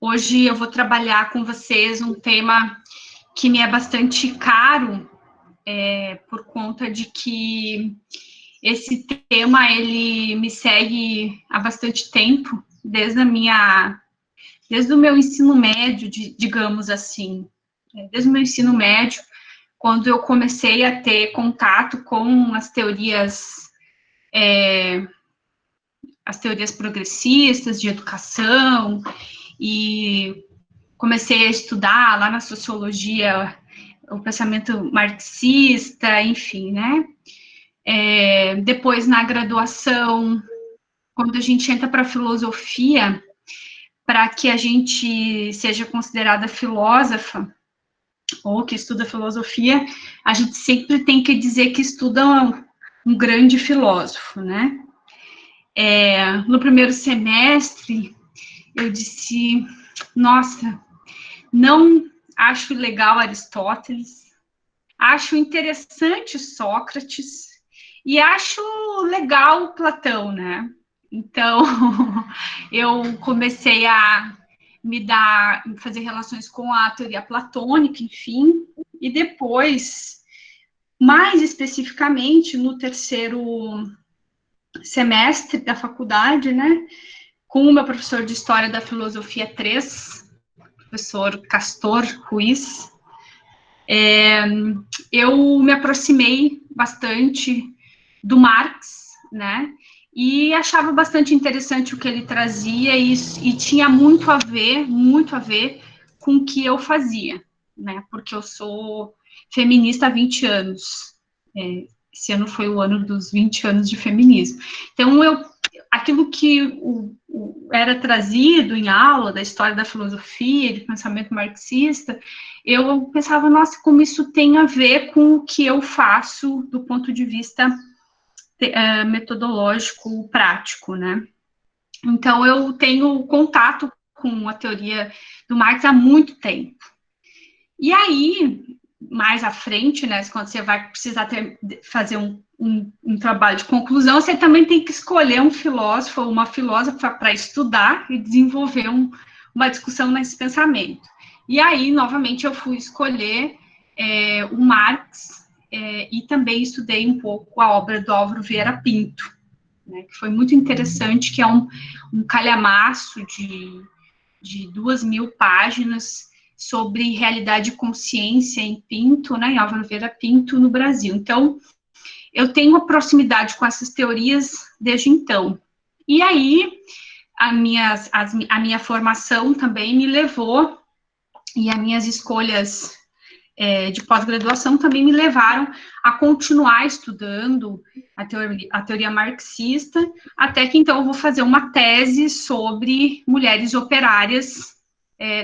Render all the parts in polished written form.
Hoje eu vou trabalhar com vocês um tema que me é bastante caro, por conta de que esse tema, ele me segue há bastante tempo, desde o meu ensino médio, digamos assim, desde o meu ensino médio, quando eu comecei a ter contato com as teorias progressistas de educação, e comecei a estudar lá na sociologia o pensamento marxista, enfim, né? Depois, na graduação, quando a gente entra para a filosofia, para que a gente seja considerada filósofa, ou que estuda filosofia, a gente sempre tem que dizer que estuda um grande filósofo, né? No primeiro semestre, eu disse, nossa, não acho legal Aristóteles, acho interessante Sócrates e acho legal Platão, né? Então, eu comecei a fazer relações com a teoria platônica, enfim, e depois, mais especificamente, no terceiro semestre da faculdade, né, com o meu professor de História da Filosofia 3, professor Castor Ruiz, eu me aproximei bastante do Marx, né, e achava bastante interessante o que ele trazia e tinha muito a ver com o que eu fazia, né, porque eu sou feminista há 20 anos, esse ano foi o ano dos 20 anos de feminismo, então aquilo que era trazido em aula da história da filosofia, de pensamento marxista, eu pensava, nossa, como isso tem a ver com o que eu faço do ponto de vista metodológico, prático, né? Então, eu tenho contato com a teoria do Marx há muito tempo. E aí, mais à frente, né, quando você vai precisar fazer um trabalho de conclusão, você também tem que escolher um filósofo ou uma filósofa para estudar e desenvolver uma discussão nesse pensamento. E aí, novamente, eu fui escolher o Marx e também estudei um pouco a obra do Álvaro Vieira Pinto, né, que foi muito interessante, que é um calhamaço de 2.000 páginas sobre realidade e consciência em Pinto, né, em Álvaro Vieira Pinto, no Brasil. Então, eu tenho uma proximidade com essas teorias desde então. E aí, a minha formação também me levou, e as minhas escolhas de pós-graduação também me levaram a continuar estudando a teoria marxista, até que então eu vou fazer uma tese sobre mulheres operárias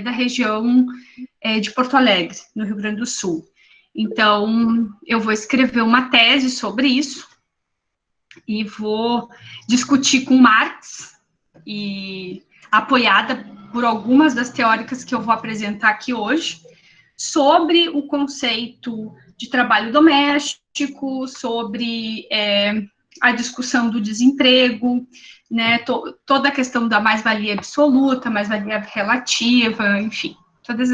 da região de Porto Alegre, no Rio Grande do Sul. Então, eu vou escrever uma tese sobre isso e vou discutir com Marx, e apoiada por algumas das teóricas que eu vou apresentar aqui hoje, sobre o conceito de trabalho doméstico, sobre a discussão do desemprego, né, toda a questão da mais-valia absoluta, mais-valia relativa, enfim, todas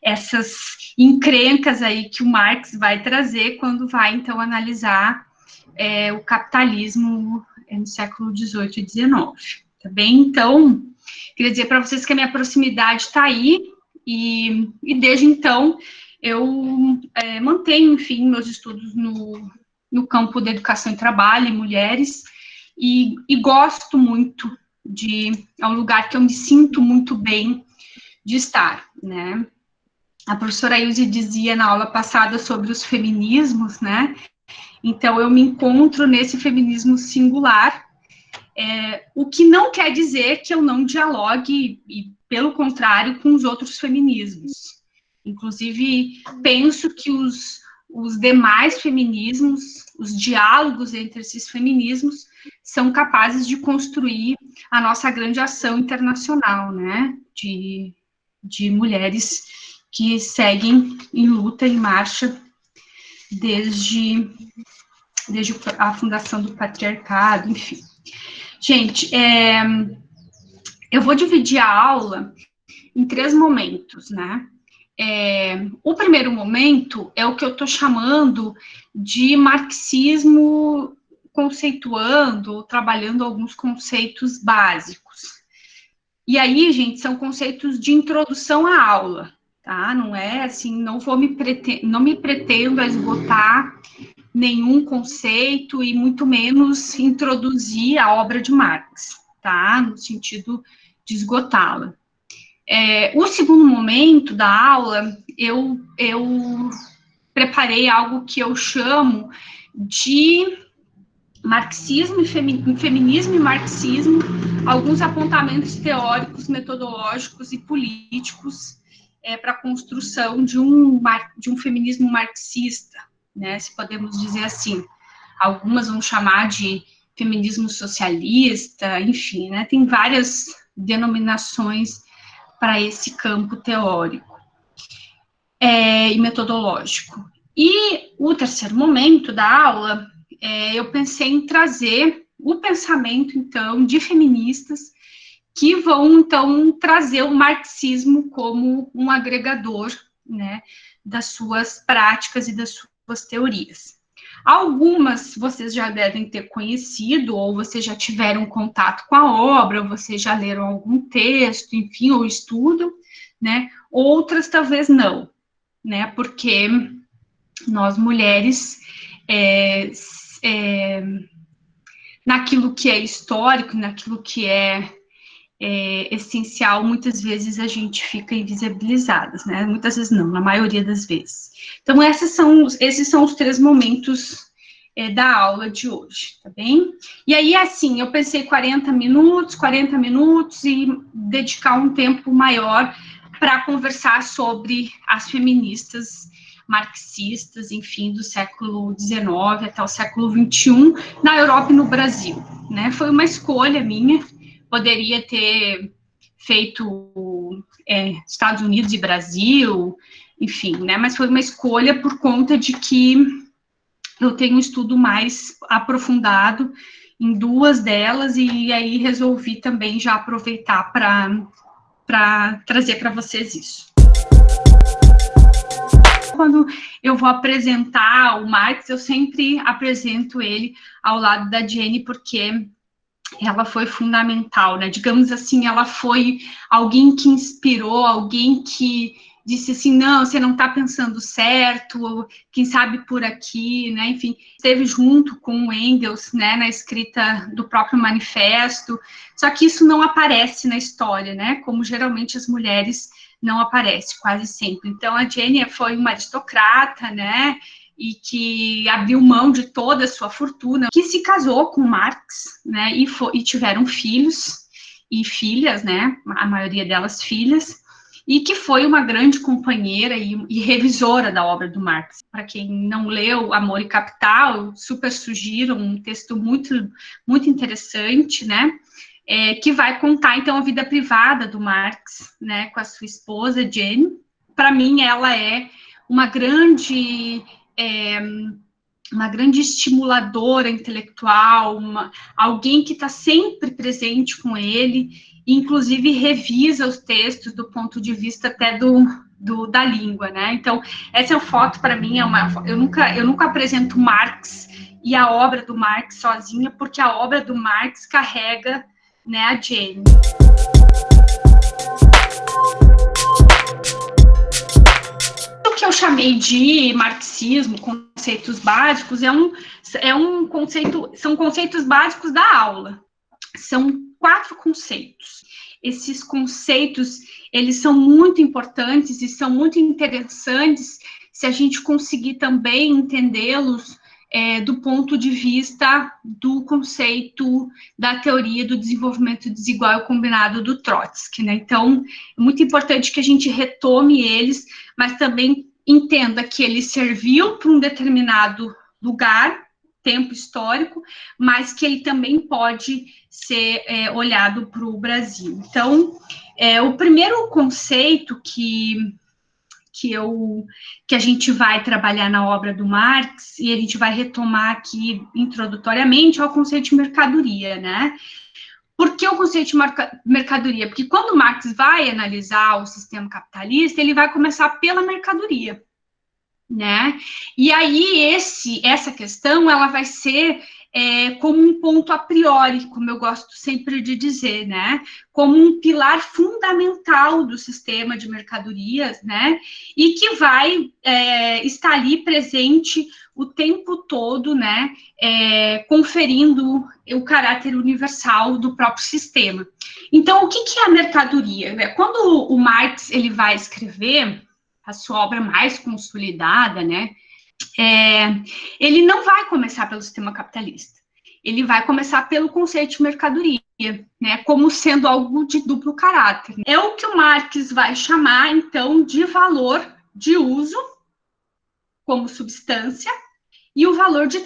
essas encrencas aí que o Marx vai trazer quando vai, então, analisar o capitalismo no século XVIII e XIX, tá bem? Então, queria dizer para vocês que a minha proximidade está aí, e desde então eu mantenho, enfim, meus estudos no campo da educação e trabalho, em mulheres, e gosto muito é um lugar que eu me sinto muito bem de estar, né? A professora Ilse dizia na aula passada sobre os feminismos, né? Então, eu me encontro nesse feminismo singular, o que não quer dizer que eu não dialogue, e pelo contrário, com os outros feminismos. Inclusive, penso que os demais feminismos, os diálogos entre esses feminismos, são capazes de construir a nossa grande ação internacional, né? De mulheres que seguem em luta, em marcha, desde a fundação do patriarcado, enfim. Gente, eu vou dividir a aula em 3 momentos, né? O primeiro momento é o que eu estou chamando de marxismo conceituando, trabalhando alguns conceitos básicos. E aí, gente, são conceitos de introdução à aula, tá? Não é assim, não me pretendo a esgotar nenhum conceito e muito menos introduzir a obra de Marx, tá? No sentido de esgotá-la. O segundo momento da aula, eu preparei algo que eu chamo de marxismo e feminismo e marxismo, alguns apontamentos teóricos, metodológicos e políticos para a construção de um feminismo marxista, né, se podemos dizer assim. Algumas vão chamar de feminismo socialista, enfim, né, tem várias denominações para esse campo teórico e metodológico. E o terceiro momento da aula, eu pensei em trazer o pensamento, então, de feministas que vão, então, trazer o marxismo como um agregador, né, das suas práticas e das suas teorias. Algumas vocês já devem ter conhecido, ou vocês já tiveram contato com a obra, ou vocês já leram algum texto, enfim, ou estudam, né? Outras talvez não, né? Porque nós mulheres, naquilo que é histórico, naquilo que é essencial, muitas vezes a gente fica invisibilizadas, né? Muitas vezes não, na maioria das vezes. Então, esses são os 3 momentos da aula de hoje, tá bem? E aí, assim, eu pensei 40 minutos e dedicar um tempo maior para conversar sobre as feministas marxistas, enfim, do século XIX até o século XXI, na Europa e no Brasil, né? Foi uma escolha minha, poderia ter feito Estados Unidos e Brasil, enfim, né? Mas foi uma escolha por conta de que eu tenho um estudo mais aprofundado em 2 delas, e aí resolvi também já aproveitar para trazer para vocês isso. Quando eu vou apresentar o Marx, eu sempre apresento ele ao lado da Jenny, porque ela foi fundamental, né? Digamos assim, ela foi alguém que inspirou, alguém que disse assim, não, você não está pensando certo, ou quem sabe por aqui, né? Enfim, esteve junto com o Engels, né, na escrita do próprio manifesto, só que isso não aparece na história, né? Como geralmente as mulheres não aparecem, quase sempre. Então, a Jenny foi uma aristocrata, né? E que abriu mão de toda a sua fortuna, que se casou com Marx, né, e tiveram filhos e filhas, né, a maioria delas filhas, e que foi uma grande companheira e revisora da obra do Marx. Para quem não leu Amor e Capital, super sugiro, um texto muito, muito interessante, né, que vai contar, então, a vida privada do Marx, né, com a sua esposa, Jenny. Para mim, ela é uma grande estimuladora intelectual, alguém que está sempre presente com ele, inclusive revisa os textos do ponto de vista até da língua, né? Então, essa foto, para mim, eu nunca apresento Marx e a obra do Marx sozinha, porque a obra do Marx carrega, né, a Jenny. O que eu chamei de marxismo, conceitos básicos, são conceitos básicos da aula. São 4 conceitos. Esses conceitos, eles são muito importantes e são muito interessantes se a gente conseguir também entendê-los do ponto de vista do conceito da teoria do desenvolvimento desigual e combinado do Trotsky, né? Então, é muito importante que a gente retome eles, mas também entenda que ele serviu para um determinado lugar, tempo histórico, mas que ele também pode ser olhado para o Brasil. Então, o primeiro conceito que a gente vai trabalhar na obra do Marx, e a gente vai retomar aqui introdutoriamente, é o conceito de mercadoria, né? Por que o conceito de mercadoria? Porque quando Marx vai analisar o sistema capitalista, ele vai começar pela mercadoria, né? E aí essa questão ela vai ser como um ponto a priori, como eu gosto sempre de dizer, né? Como um pilar fundamental do sistema de mercadorias, né? E que vai estar ali presente o tempo todo, né? Conferindo o caráter universal do próprio sistema. Então, o que é a mercadoria? Quando o Marx ele vai escrever a sua obra mais consolidada, né? Ele não vai começar pelo sistema capitalista. Ele vai começar pelo conceito de mercadoria, né? Como sendo algo de duplo caráter. É o que o Marx vai chamar, então, de valor de uso como substância e o valor de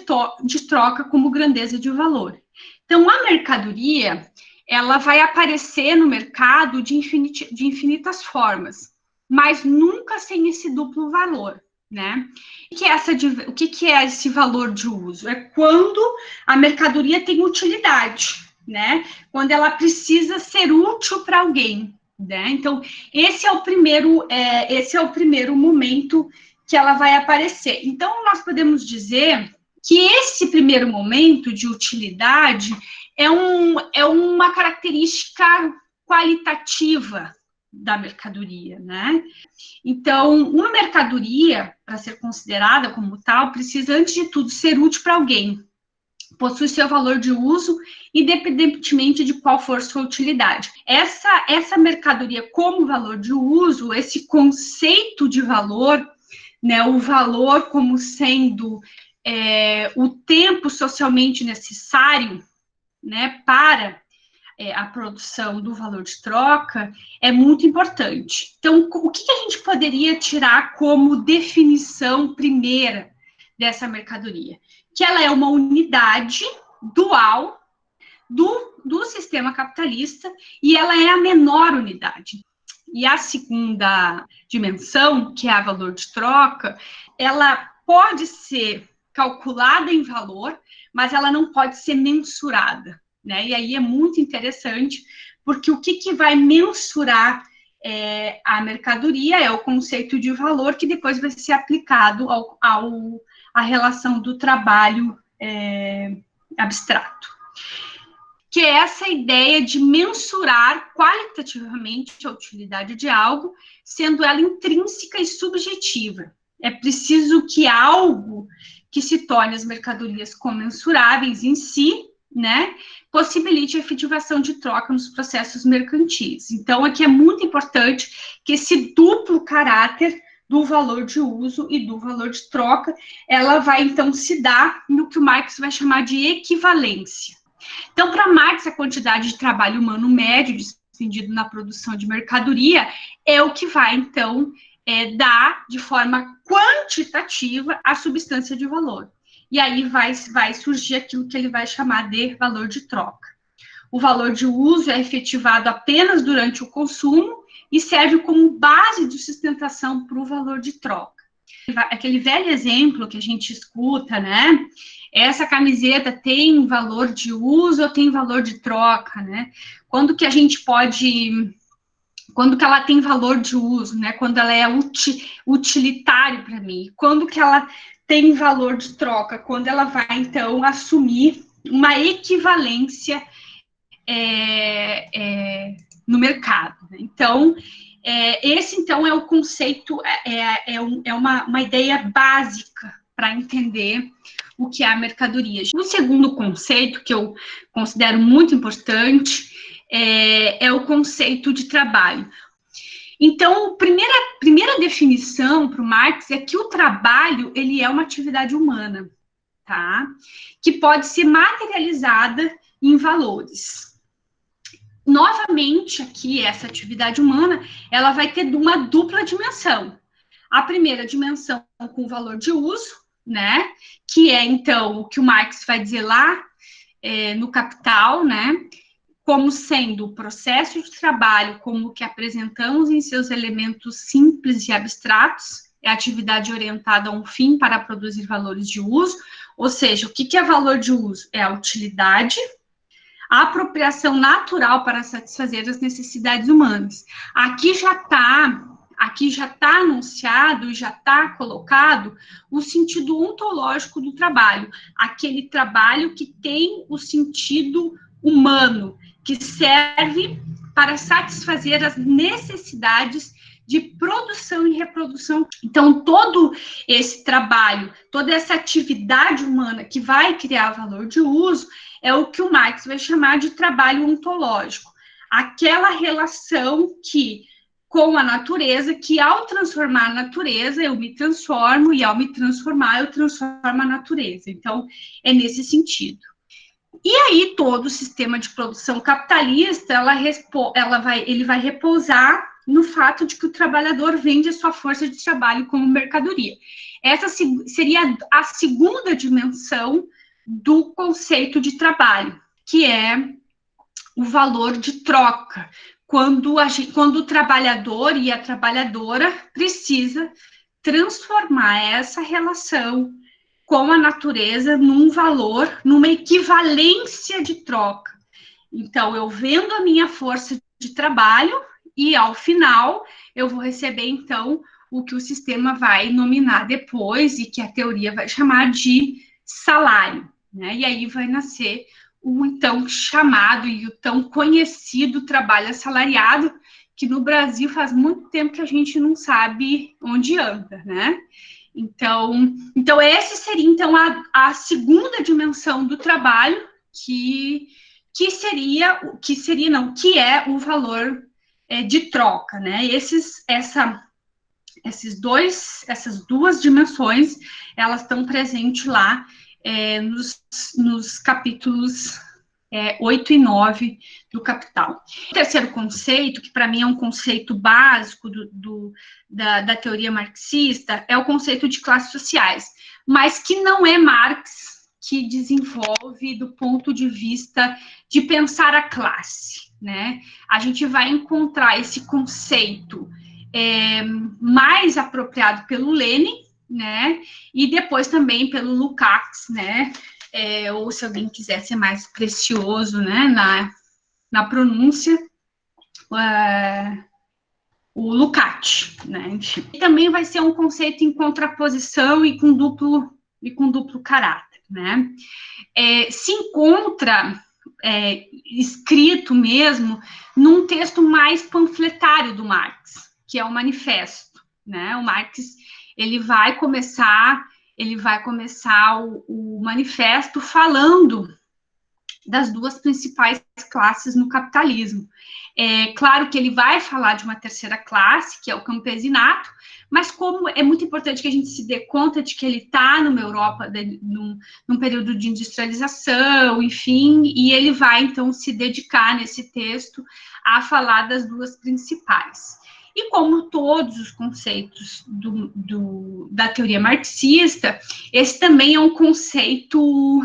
troca como grandeza de valor. Então, a mercadoria, ela vai aparecer no mercado de infinitas formas, mas nunca sem esse duplo valor, né? O que é esse valor de uso? É quando a mercadoria tem utilidade, né? Quando ela precisa ser útil para alguém, né? Então, esse é o primeiro momento que ela vai aparecer. Então, nós podemos dizer que esse primeiro momento de utilidade é uma característica qualitativa da mercadoria, né? Então, uma mercadoria, para ser considerada como tal, precisa, antes de tudo, ser útil para alguém, possui seu valor de uso, independentemente de qual for sua utilidade. Essa mercadoria como valor de uso, esse conceito de valor, né, o valor como sendo o tempo socialmente necessário, né, para a produção do valor de troca, é muito importante. Então, o que a gente poderia tirar como definição primeira dessa mercadoria? Que ela é uma unidade dual do sistema capitalista e ela é a menor unidade. E a segunda dimensão, que é a valor de troca, ela pode ser calculada em valor, mas ela não pode ser mensurada, né? E aí é muito interessante, porque o que vai mensurar a mercadoria é o conceito de valor, que depois vai ser aplicado à relação do trabalho abstrato. Que é essa ideia de mensurar qualitativamente a utilidade de algo, sendo ela intrínseca e subjetiva. É preciso que algo que se torne as mercadorias comensuráveis em si, né, possibilite a efetivação de troca nos processos mercantis. Então, aqui é muito importante que esse duplo caráter do valor de uso e do valor de troca, ela vai, então, se dar no que o Marx vai chamar de equivalência. Então, para Marx, a quantidade de trabalho humano médio despendido na produção de mercadoria é o que vai, então, dar de forma quantitativa a substância de valor. E aí vai surgir aquilo que ele vai chamar de valor de troca. O valor de uso é efetivado apenas durante o consumo e serve como base de sustentação para o valor de troca. Aquele velho exemplo que a gente escuta, né? Essa camiseta tem valor de uso ou tem valor de troca, né? Quando que ela tem valor de uso, né? Quando ela é utilitário para mim. Quando que ela tem valor de troca? Quando ela vai, então, assumir uma equivalência no mercado. Né? Então, esse, então, é o conceito, uma ideia básica para entender o que é a mercadoria. O segundo conceito, que eu considero muito importante, é o conceito de trabalho. Então, a primeira definição para o Marx é que o trabalho, ele é uma atividade humana, tá? Que pode ser materializada em valores. Novamente, aqui, essa atividade humana, ela vai ter uma dupla dimensão. A primeira dimensão com o valor de uso, né? Que é, então, o que o Marx vai dizer lá no Capital, né? Como sendo o processo de trabalho, como que apresentamos em seus elementos simples e abstratos, é a atividade orientada a um fim para produzir valores de uso, ou seja, o que é valor de uso? É a utilidade, a apropriação natural para satisfazer as necessidades humanas. Aqui já está anunciado e já está colocado o sentido ontológico do trabalho, aquele trabalho que tem o sentido humano, que serve para satisfazer as necessidades de produção e reprodução. Então, todo esse trabalho, toda essa atividade humana que vai criar valor de uso, é o que o Marx vai chamar de trabalho ontológico. Aquela relação com a natureza, que ao transformar a natureza, eu me transformo, e ao me transformar, eu transformo a natureza. Então, é nesse sentido. E aí, todo o sistema de produção capitalista, ele vai repousar no fato de que o trabalhador vende a sua força de trabalho como mercadoria. Essa seria a segunda dimensão do conceito de trabalho, que é o valor de troca, quando o trabalhador e a trabalhadora precisa transformar essa relação com a natureza num valor, numa equivalência de troca. Então, eu vendo a minha força de trabalho e, ao final, eu vou receber, então, o que o sistema vai nominar depois e que a teoria vai chamar de salário, né? E aí vai nascer o então chamado e o tão conhecido trabalho assalariado, que no Brasil faz muito tempo que a gente não sabe onde anda, né? Então essa seria, então, a segunda dimensão do trabalho, que é o valor de troca, né? Essas duas dimensões, elas estão presentes lá nos capítulos 8 e 9 do Capital. O terceiro conceito, que para mim é um conceito básico da teoria marxista, é o conceito de classes sociais, mas que não é Marx que desenvolve do ponto de vista de pensar a classe, né? A gente vai encontrar esse conceito mais apropriado pelo Lenin, né? E depois também pelo Lukács, né? Ou se alguém quiser ser mais precioso, né, na pronúncia, o Lukács, né? Enfim. E também vai ser um conceito em contraposição e com duplo caráter, né? Se encontra escrito mesmo num texto mais panfletário do Marx, que é o Manifesto, né? O Marx, ele vai começar o manifesto falando das duas principais classes no capitalismo. Claro que ele vai falar de uma terceira classe, que é o campesinato, mas como é muito importante que a gente se dê conta de que ele está numa Europa, num período de industrialização, enfim, e ele vai, então, se dedicar nesse texto a falar das duas principais. E como todos os conceitos da teoria marxista, esse também é um conceito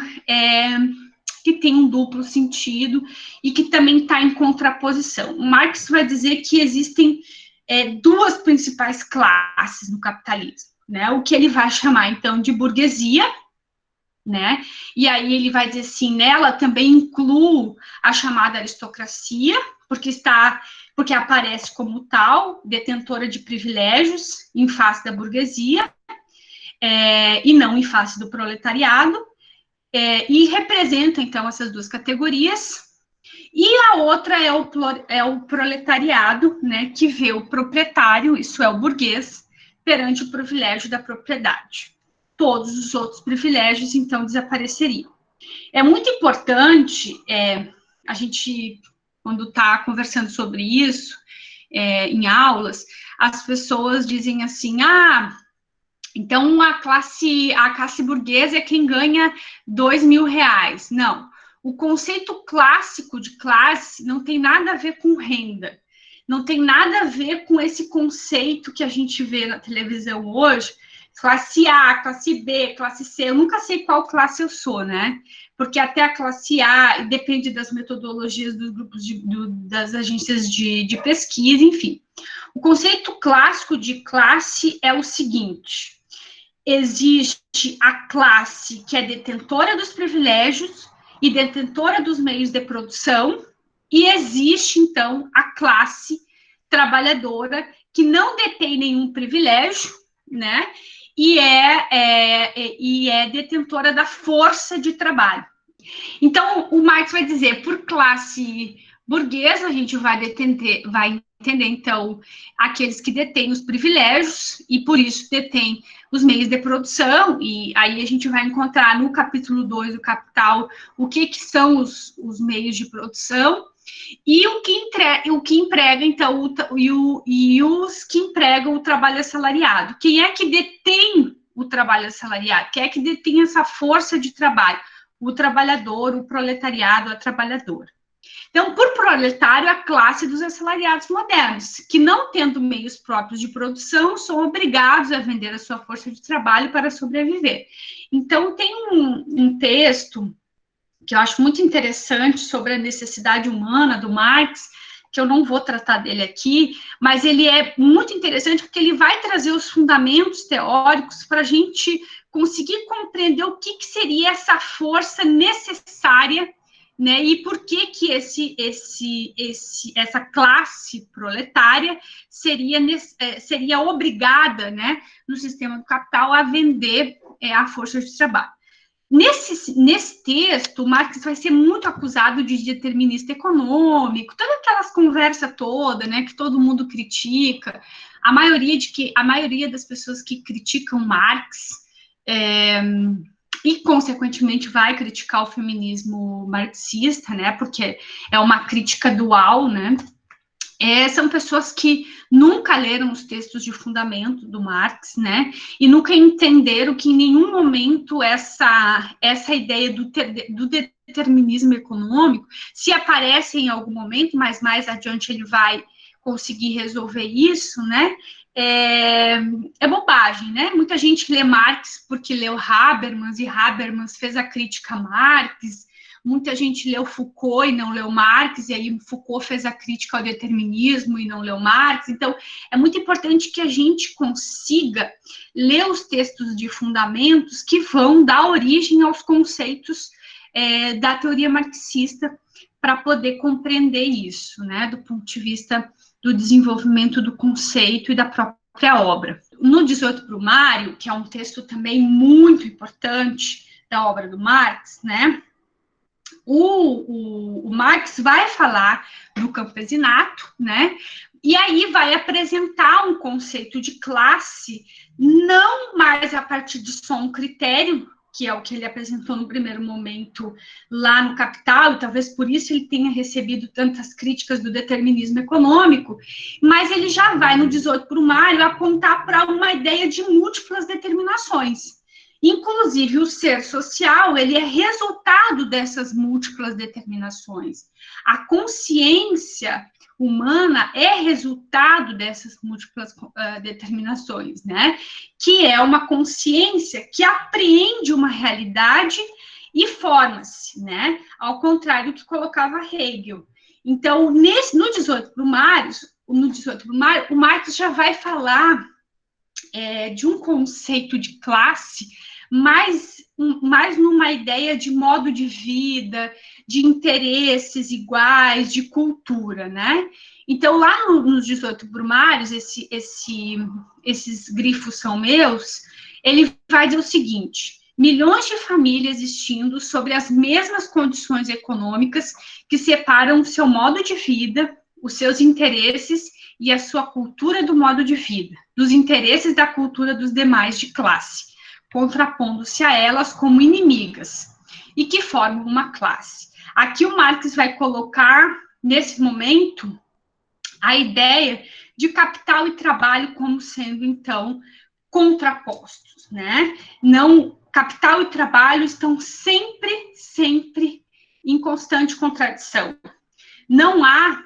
que tem um duplo sentido e que também está em contraposição. O Marx vai dizer que existem duas principais classes no capitalismo, né? O que ele vai chamar, então, de burguesia, né? E aí ele vai dizer assim, nela também inclui a chamada aristocracia, porque aparece como tal, detentora de privilégios em face da burguesia, e não em face do proletariado, e representa, então, essas duas categorias. E a outra é o proletariado, né, que vê o proprietário, isso é o burguês, perante o privilégio da propriedade. Todos os outros privilégios, então, desapareceriam. É muito importante a gente, quando está conversando sobre isso, em aulas, as pessoas dizem assim, então a classe burguesa é quem ganha R$2.000. Não, o conceito clássico de classe não tem nada a ver com renda, não tem nada a ver com esse conceito que a gente vê na televisão hoje, classe A, classe B, classe C, eu nunca sei qual classe eu sou, né? Porque até a classe A depende das metodologias dos grupos das agências de pesquisa, enfim. O conceito clássico de classe é o seguinte: existe a classe que é detentora dos privilégios e detentora dos meios de produção, e existe, então, a classe trabalhadora que não detém nenhum privilégio, né, e é detentora da força de trabalho. Então, o Marx vai dizer, por classe burguesa, a gente vai entender, então, aqueles que detêm os privilégios e, por isso, detêm os meios de produção, e aí a gente vai encontrar no capítulo 2 do Capital o que são os meios de produção, e o que emprega, então, os que empregam o trabalho assalariado. Quem é que detém o trabalho assalariado? Quem é que detém essa força de trabalho? O trabalhador, o proletariado, a trabalhadora. Então, por proletário, a classe dos assalariados modernos, que não tendo meios próprios de produção, são obrigados a vender a sua força de trabalho para sobreviver. Então, tem um texto que eu acho muito interessante sobre a necessidade humana do Marx, que eu não vou tratar dele aqui, mas ele é muito interessante porque ele vai trazer os fundamentos teóricos para a gente conseguir compreender o que seria essa força necessária, né, e por que essa classe proletária seria obrigada, né, no sistema do capital a vender a força de trabalho. Nesse texto, Marx vai ser muito acusado de determinista econômico, toda aquelas conversa toda, né, que todo mundo critica. A maioria das pessoas que criticam Marx e, consequentemente, vai criticar o feminismo marxista, né, porque é uma crítica dual, né, são pessoas que nunca leram os textos de fundamento do Marx, né, e nunca entenderam que em nenhum momento essa ideia do determinismo econômico, se aparece em algum momento, mas mais adiante ele vai conseguir resolver isso, né, é bobagem, né? Muita gente lê Marx porque leu Habermas, e Habermas fez a crítica a Marx. Muita gente leu Foucault e não leu Marx, e aí Foucault fez a crítica ao determinismo e não leu Marx. Então, é muito importante que a gente consiga ler os textos de fundamentos que vão dar origem aos conceitos da teoria marxista para poder compreender isso, né, do ponto de vista do desenvolvimento do conceito e da própria obra. No 18 Brumário, que é um texto também muito importante da obra do Marx, né, o Marx vai falar do campesinato, né? E aí vai apresentar um conceito de classe, não mais a partir de só um critério, que é o que ele apresentou no primeiro momento lá no Capital, e talvez por isso ele tenha recebido tantas críticas do determinismo econômico, mas ele já vai, no 18 Brumário, apontar para uma ideia de múltiplas determinações. Inclusive, o ser social, ele é resultado dessas múltiplas determinações. A consciência humana é resultado dessas múltiplas determinações, né? Que é uma consciência que apreende uma realidade e forma-se, né? Ao contrário do que colocava Hegel. Então, no 18 Brumário, o Marx já vai falar de um conceito de classe, mais numa ideia de modo de vida, de interesses iguais, de cultura, né? Então, lá nos 18 Brumários, esses grifos são meus, ele vai dizer o seguinte: milhões de famílias existindo sobre as mesmas condições econômicas que separam o seu modo de vida, os seus interesses e a sua cultura do modo de vida, dos interesses da cultura dos demais de classe, contrapondo-se a elas como inimigas, e que formam uma classe. Aqui o Marx vai colocar, nesse momento, a ideia de capital e trabalho como sendo, então, contrapostos, né? Não, capital e trabalho estão sempre em constante contradição. Não há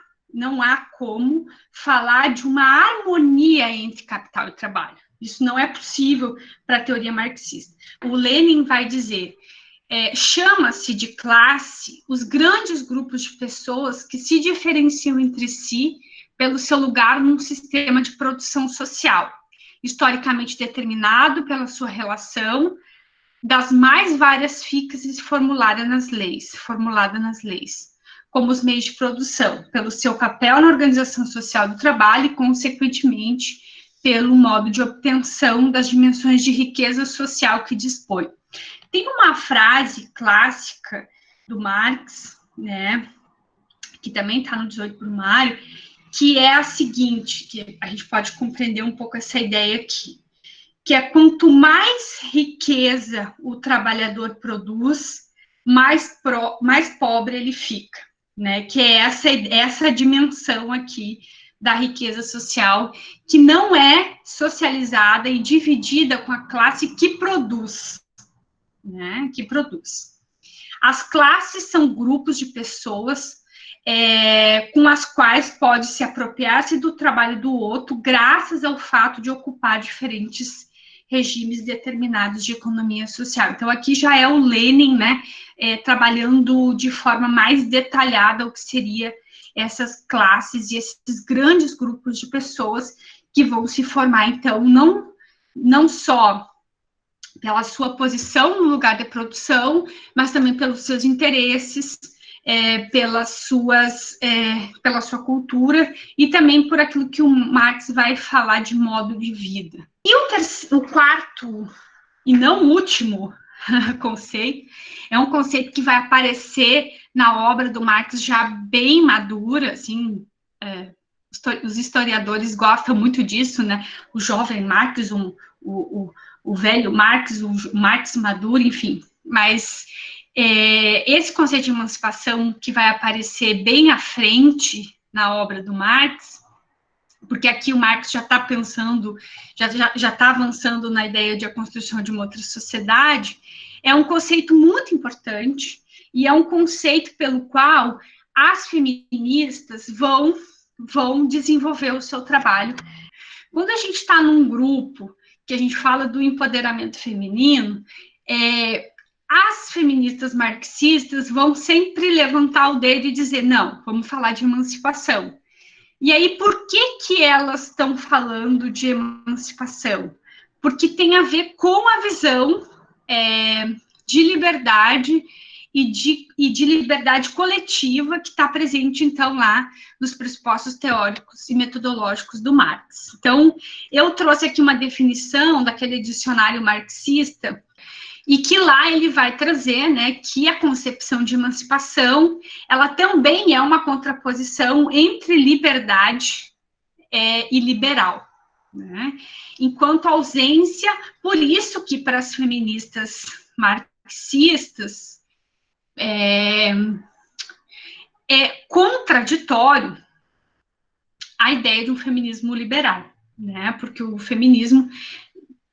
como falar de uma harmonia entre capital e trabalho. Isso não é possível para a teoria marxista. O Lenin vai dizer, chama-se de classe os grandes grupos de pessoas que se diferenciam entre si pelo seu lugar num sistema de produção social, historicamente determinado pela sua relação das mais várias fixes formuladas nas leis, como os meios de produção, pelo seu papel na organização social do trabalho e, consequentemente, pelo modo de obtenção das dimensões de riqueza social que dispõe. Tem uma frase clássica do Marx, né, que também está no 18 Brumário, que é a seguinte, que a gente pode compreender um pouco essa ideia aqui, que é quanto mais riqueza o trabalhador produz, mais pobre ele fica, né? Que é essa dimensão aqui da riqueza social, que não é socializada e dividida com a classe que produz, né? Que produz. As classes são grupos de pessoas com as quais pode se apropriar-se do trabalho do outro, graças ao fato de ocupar diferentes regimes determinados de economia social. Então, aqui já é o Lenin, né, trabalhando de forma mais detalhada o que seria essas classes e esses grandes grupos de pessoas que vão se formar, então, não só pela sua posição no lugar de produção, mas também pelos seus interesses, pela sua cultura e também por aquilo que o Marx vai falar de modo de vida. E o quarto, e não último, conceito, é um conceito que vai aparecer na obra do Marx já bem madura, assim, os historiadores gostam muito disso, né? O jovem Marx, o velho Marx, o Marx maduro, enfim. Mas esse conceito de emancipação que vai aparecer bem à frente na obra do Marx, porque aqui o Marx já está pensando, já está avançando na ideia de a construção de uma outra sociedade, é um conceito muito importante e é um conceito pelo qual as feministas vão desenvolver o seu trabalho. Quando a gente está num grupo que a gente fala do empoderamento feminino, as feministas marxistas vão sempre levantar o dedo e dizer, não, vamos falar de emancipação. E aí, por que elas estão falando de emancipação? Porque tem a ver com a visão de liberdade e de liberdade coletiva que está presente, então, lá nos pressupostos teóricos e metodológicos do Marx. Então, eu trouxe aqui uma definição daquele dicionário marxista, e que lá ele vai trazer, né, que a concepção de emancipação, ela também é uma contraposição entre liberdade e liberal, né? Enquanto ausência, por isso que para as feministas marxistas é contraditório a ideia de um feminismo liberal, né? Porque o feminismo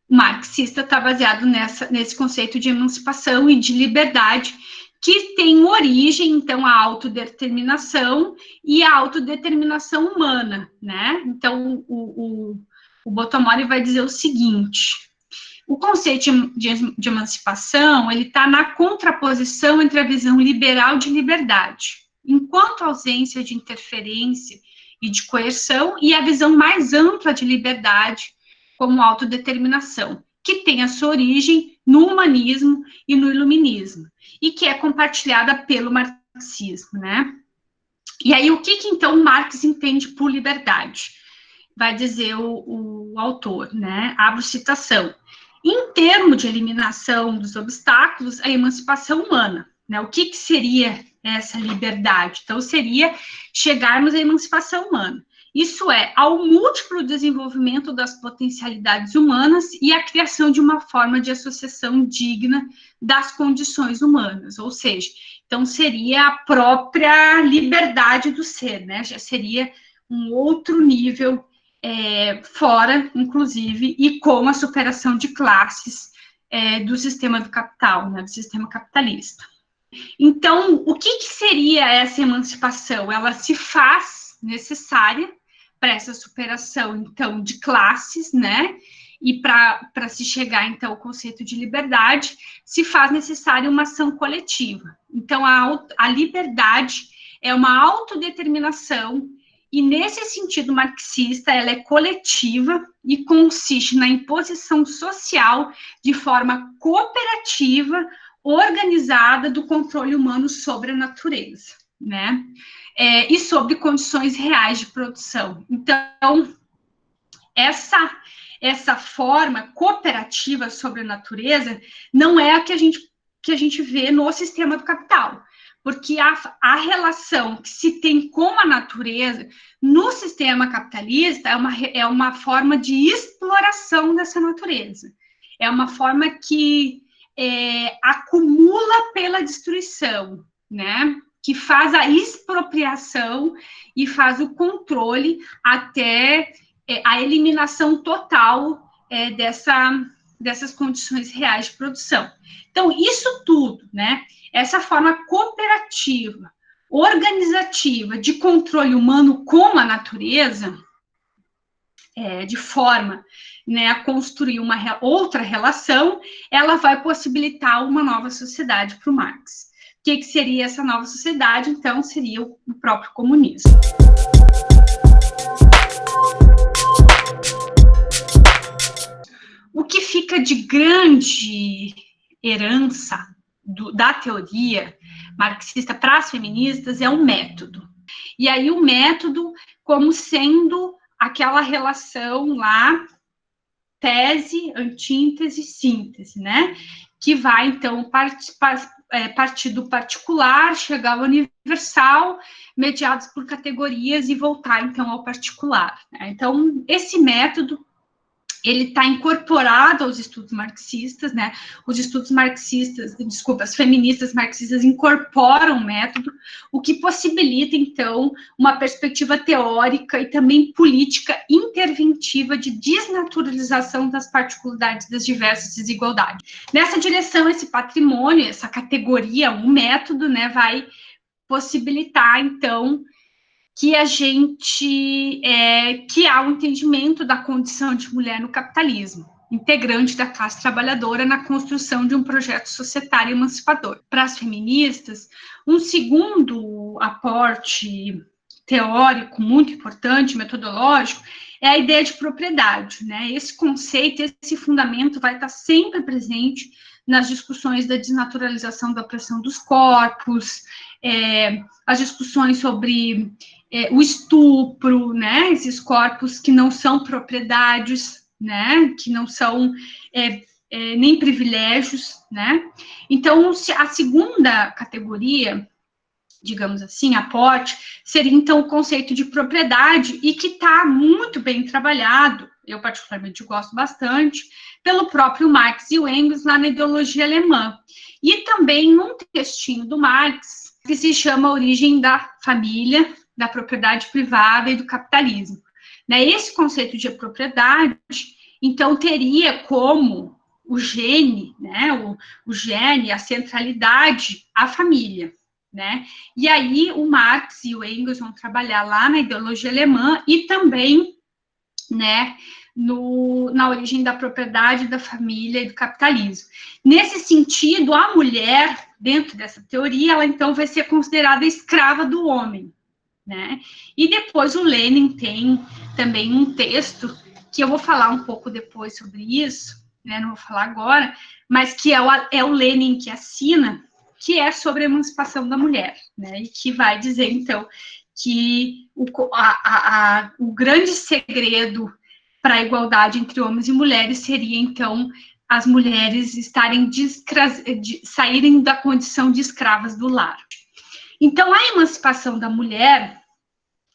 marxista está baseado nesse conceito de emancipação e de liberdade, que tem origem, então, a autodeterminação e a autodeterminação humana, né? Então, o Bottomori vai dizer o seguinte: o conceito de emancipação, ele está na contraposição entre a visão liberal de liberdade, enquanto ausência de interferência e de coerção, e a visão mais ampla de liberdade, como autodeterminação, que tem a sua origem no humanismo e no iluminismo, e que é compartilhada pelo marxismo, né? E aí, o que então Marx entende por liberdade? Vai dizer o autor, né? Abro citação. Em termos de eliminação dos obstáculos, a emancipação humana, né? O que seria essa liberdade? Então, seria chegarmos à emancipação humana. Isso é, ao múltiplo desenvolvimento das potencialidades humanas e a criação de uma forma de associação digna das condições humanas, ou seja, então seria a própria liberdade do ser, né? Já seria um outro nível fora, inclusive, e com a superação de classes do sistema do capital, né? Do sistema capitalista. Então, o que seria essa emancipação? Ela se faz necessária para essa superação, então, de classes, né? E para se chegar, então, ao conceito de liberdade, se faz necessária uma ação coletiva. Então, a liberdade é uma autodeterminação E, nesse sentido marxista, ela é coletiva e consiste na imposição social de forma cooperativa, organizada, do controle humano sobre a natureza, né? E sobre condições reais de produção. Então, essa forma cooperativa sobre a natureza não é a que a gente vê no sistema do capital, porque a relação que se tem com a natureza no sistema capitalista é uma forma de exploração dessa natureza, é uma forma que acumula pela destruição, né? Que faz a expropriação e faz o controle até a eliminação total dessas condições reais de produção. Então, isso tudo, né? Essa forma cooperativa, organizativa de controle humano com a natureza, de forma, né, a construir uma outra relação, ela vai possibilitar uma nova sociedade para o Marx. O que seria essa nova sociedade? Então, seria o próprio comunismo. O que fica de grande herança da teoria marxista para as feministas é o método. E aí o método como sendo aquela relação lá, tese, antítese, síntese, né? Que vai, então, partir do particular, chegar ao universal, mediados por categorias e voltar, então, ao particular. Né? Então, esse método ele está incorporado aos estudos marxistas, né? Os estudos marxistas, desculpa, as feministas marxistas incorporam o método, o que possibilita, então, uma perspectiva teórica e também política interventiva de desnaturalização das particularidades das diversas desigualdades. Nessa direção, esse patrimônio, essa categoria, um método, né, vai possibilitar, então, que há um entendimento da condição de mulher no capitalismo, integrante da classe trabalhadora na construção de um projeto societário emancipador. Para as feministas, um segundo aporte teórico muito importante, metodológico, é a ideia de propriedade, né? Esse conceito, esse fundamento vai estar sempre presente nas discussões da desnaturalização da opressão dos corpos, as discussões sobre o estupro, né? Esses corpos que não são propriedades, né? Que não são nem privilégios, né? Então, a segunda categoria, digamos assim, aporte, seria, então, o conceito de propriedade e que está muito bem trabalhado, eu particularmente gosto bastante, pelo próprio Marx e o Engels lá na ideologia alemã. E também num textinho do Marx, que se chama A Origem da Família, da Propriedade Privada e do Capitalismo. Né? Esse conceito de propriedade, então, teria como o gene, né, o gene, a centralidade, a família. Né? E aí o Marx e o Engels vão trabalhar lá na ideologia alemã e também, né, na origem da propriedade, da família e do capitalismo. Nesse sentido, a mulher, dentro dessa teoria, ela então vai ser considerada escrava do homem. Né? E depois o Lenin tem também um texto, que eu vou falar um pouco depois sobre isso, né? Não vou falar agora, mas que é o Lenin que assina, que é sobre a emancipação da mulher, né? E que vai dizer, então, que o grande segredo para a igualdade entre homens e mulheres seria, então, as mulheres saírem da condição de escravas do lar. Então, a emancipação da mulher,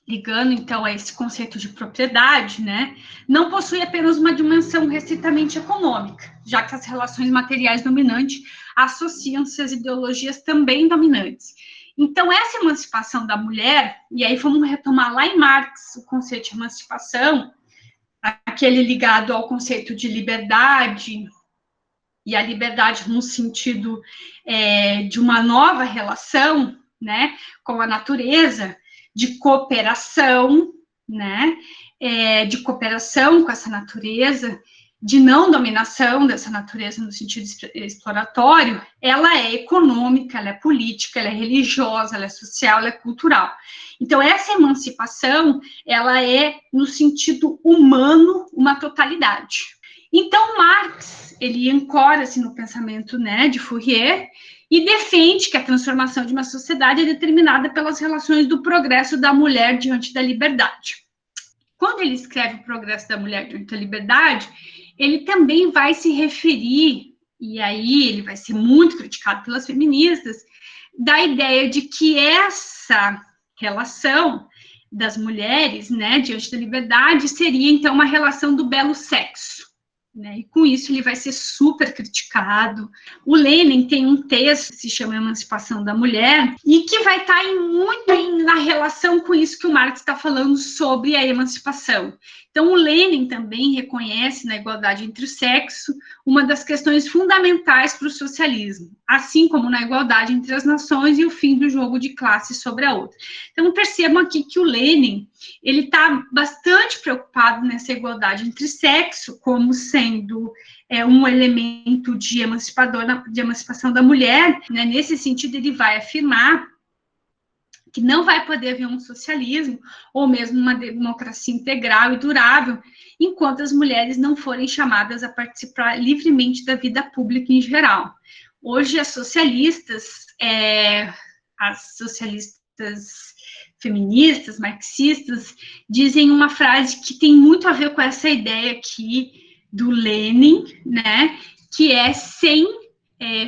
ligando, então, a esse conceito de propriedade, né, não possui apenas uma dimensão restritamente econômica, já que as relações materiais dominantes associam-se às ideologias também dominantes. Então, essa emancipação da mulher, e aí vamos retomar lá em Marx o conceito de emancipação, aquele ligado ao conceito de liberdade, e a liberdade no sentido de uma nova relação, né, com a natureza, de cooperação, né, de cooperação com essa natureza, de não dominação dessa natureza no sentido exploratório, ela é econômica, ela é política, ela é religiosa, ela é social, ela é cultural. Então, essa emancipação, ela é, no sentido humano, uma totalidade. Então, Marx, ele ancora-se no pensamento, né, de Fourier e defende que a transformação de uma sociedade é determinada pelas relações do progresso da mulher diante da liberdade. Quando ele escreve o Progresso da Mulher diante da Liberdade, ele também vai se referir, e aí ele vai ser muito criticado pelas feministas, da ideia de que essa relação das mulheres, né, diante da liberdade, seria, então, uma relação do belo sexo. Né? E com isso ele vai ser super criticado. O Lenin tem um texto que se chama Emancipação da Mulher e que vai estar muito na relação com isso que o Marx está falando sobre a emancipação. Então, o Lenin também reconhece na igualdade entre o sexo uma das questões fundamentais para o socialismo, assim como na igualdade entre as nações e o fim do jogo de classe sobre a outra. Então, percebam aqui que o Lenin ele está bastante preocupado nessa igualdade entre sexo, como sendo um elemento de emancipação da mulher. Né? Nesse sentido, ele vai afirmar que não vai poder haver um socialismo ou mesmo uma democracia integral e durável enquanto as mulheres não forem chamadas a participar livremente da vida pública em geral. Hoje, as socialistas feministas, marxistas, dizem uma frase que tem muito a ver com essa ideia aqui do Lenin, né, que é sem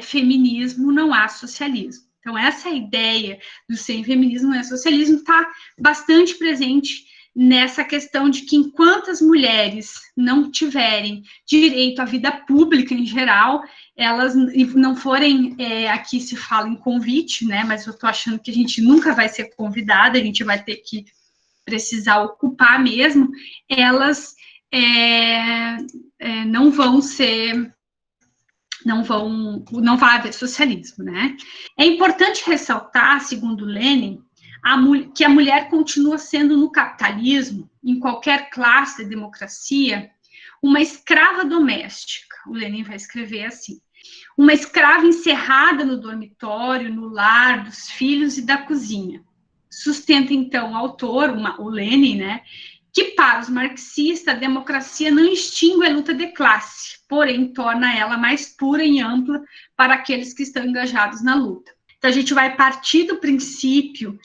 feminismo não há socialismo. Então, essa ideia do sem feminismo não é socialismo está bastante presente nessa questão de que enquanto as mulheres não tiverem direito à vida pública em geral, elas não forem, aqui se fala em convite, né, mas eu estou achando que a gente nunca vai ser convidada, a gente vai ter que precisar ocupar mesmo, elas não vão ser... não vai haver socialismo, né? É importante ressaltar, segundo Lenin, que a mulher continua sendo no capitalismo, em qualquer classe de democracia, uma escrava doméstica. O Lenin vai escrever assim: uma escrava encerrada no dormitório, no lar, dos filhos e da cozinha. Sustenta, então, o autor, o Lenin, né, que para os marxistas a democracia não extingue a luta de classe, porém torna ela mais pura e ampla para aqueles que estão engajados na luta. Então, a gente vai partir do princípio,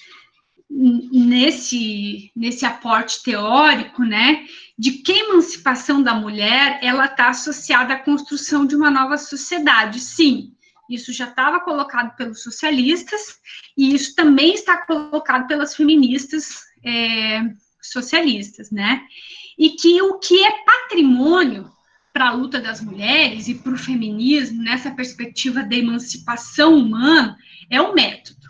nesse aporte teórico, né, de que a emancipação da mulher, ela está associada à construção de uma nova sociedade. Sim, isso já estava colocado pelos socialistas, e isso também está colocado pelas feministas socialistas, né? E que o que é patrimônio para a luta das mulheres e para o feminismo, nessa perspectiva da emancipação humana, é o método,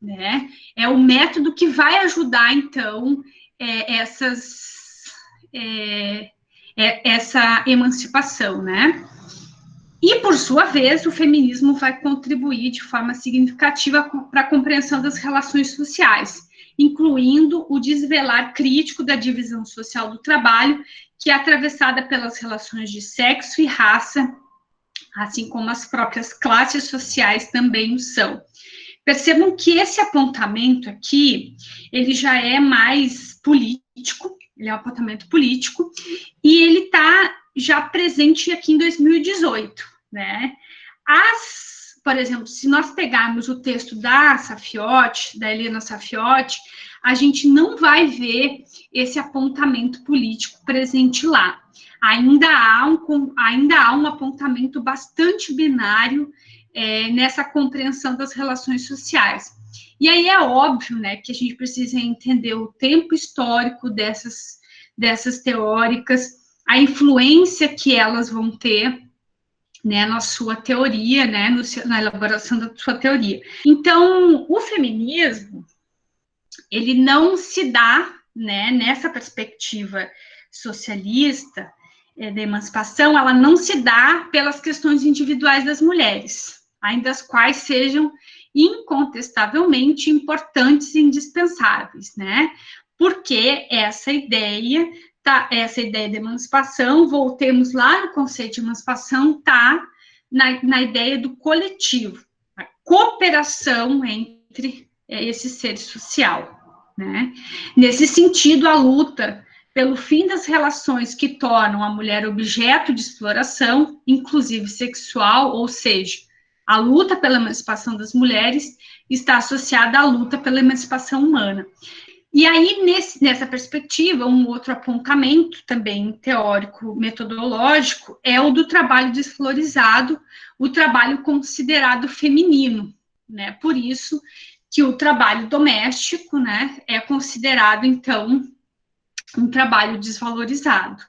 né? É o método que vai ajudar, então, essa emancipação, né? E, por sua vez, o feminismo vai contribuir de forma significativa para a compreensão das relações sociais, incluindo o desvelar crítico da divisão social do trabalho, que é atravessada pelas relações de sexo e raça, assim como as próprias classes sociais também o são. Percebam que esse apontamento aqui, ele já é mais político, ele é um apontamento político, e ele está já presente aqui em 2018, né? Por exemplo, se nós pegarmos o texto da Saffioti, da Helena Saffioti, a gente não vai ver esse apontamento político presente lá. Ainda há um apontamento bastante binário nessa compreensão das relações sociais. E aí é óbvio, né, que a gente precisa entender o tempo histórico dessas teóricas, a influência que elas vão ter, né, na sua teoria, né, na elaboração da sua teoria. Então, o feminismo, ele não se dá, né, nessa perspectiva socialista da emancipação, ela não se dá pelas questões individuais das mulheres, ainda as quais sejam incontestavelmente importantes e indispensáveis, né, porque essa ideia essa ideia de emancipação, voltemos lá no conceito de emancipação, está na ideia do coletivo, a cooperação entre esse ser social, né? Nesse sentido, a luta pelo fim das relações que tornam a mulher objeto de exploração, inclusive sexual, ou seja, a luta pela emancipação das mulheres está associada à luta pela emancipação humana. E aí, nessa perspectiva, um outro apontamento, também teórico, metodológico, é o do trabalho desvalorizado, o trabalho considerado feminino, né? Por isso que o trabalho doméstico, né, é considerado, então, um trabalho desvalorizado,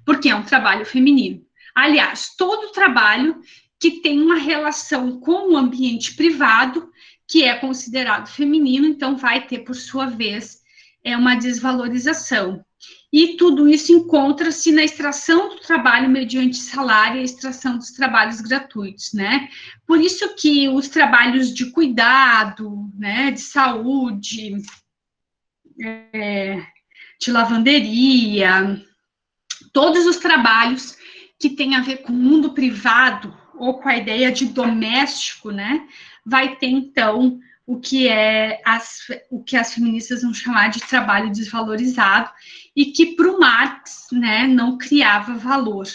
porque é um trabalho feminino. Aliás, todo trabalho que tem uma relação com o ambiente privado, que é considerado feminino, então vai ter, por sua vez, uma desvalorização. E tudo isso encontra-se na extração do trabalho mediante salário e a extração dos trabalhos gratuitos, né? Por isso que os trabalhos de cuidado, né, de saúde, de lavanderia, todos os trabalhos que têm a ver com o mundo privado ou com a ideia de doméstico, né, vai ter, então, o que as feministas vão chamar de trabalho desvalorizado e que, para o Marx, né, não criava valor,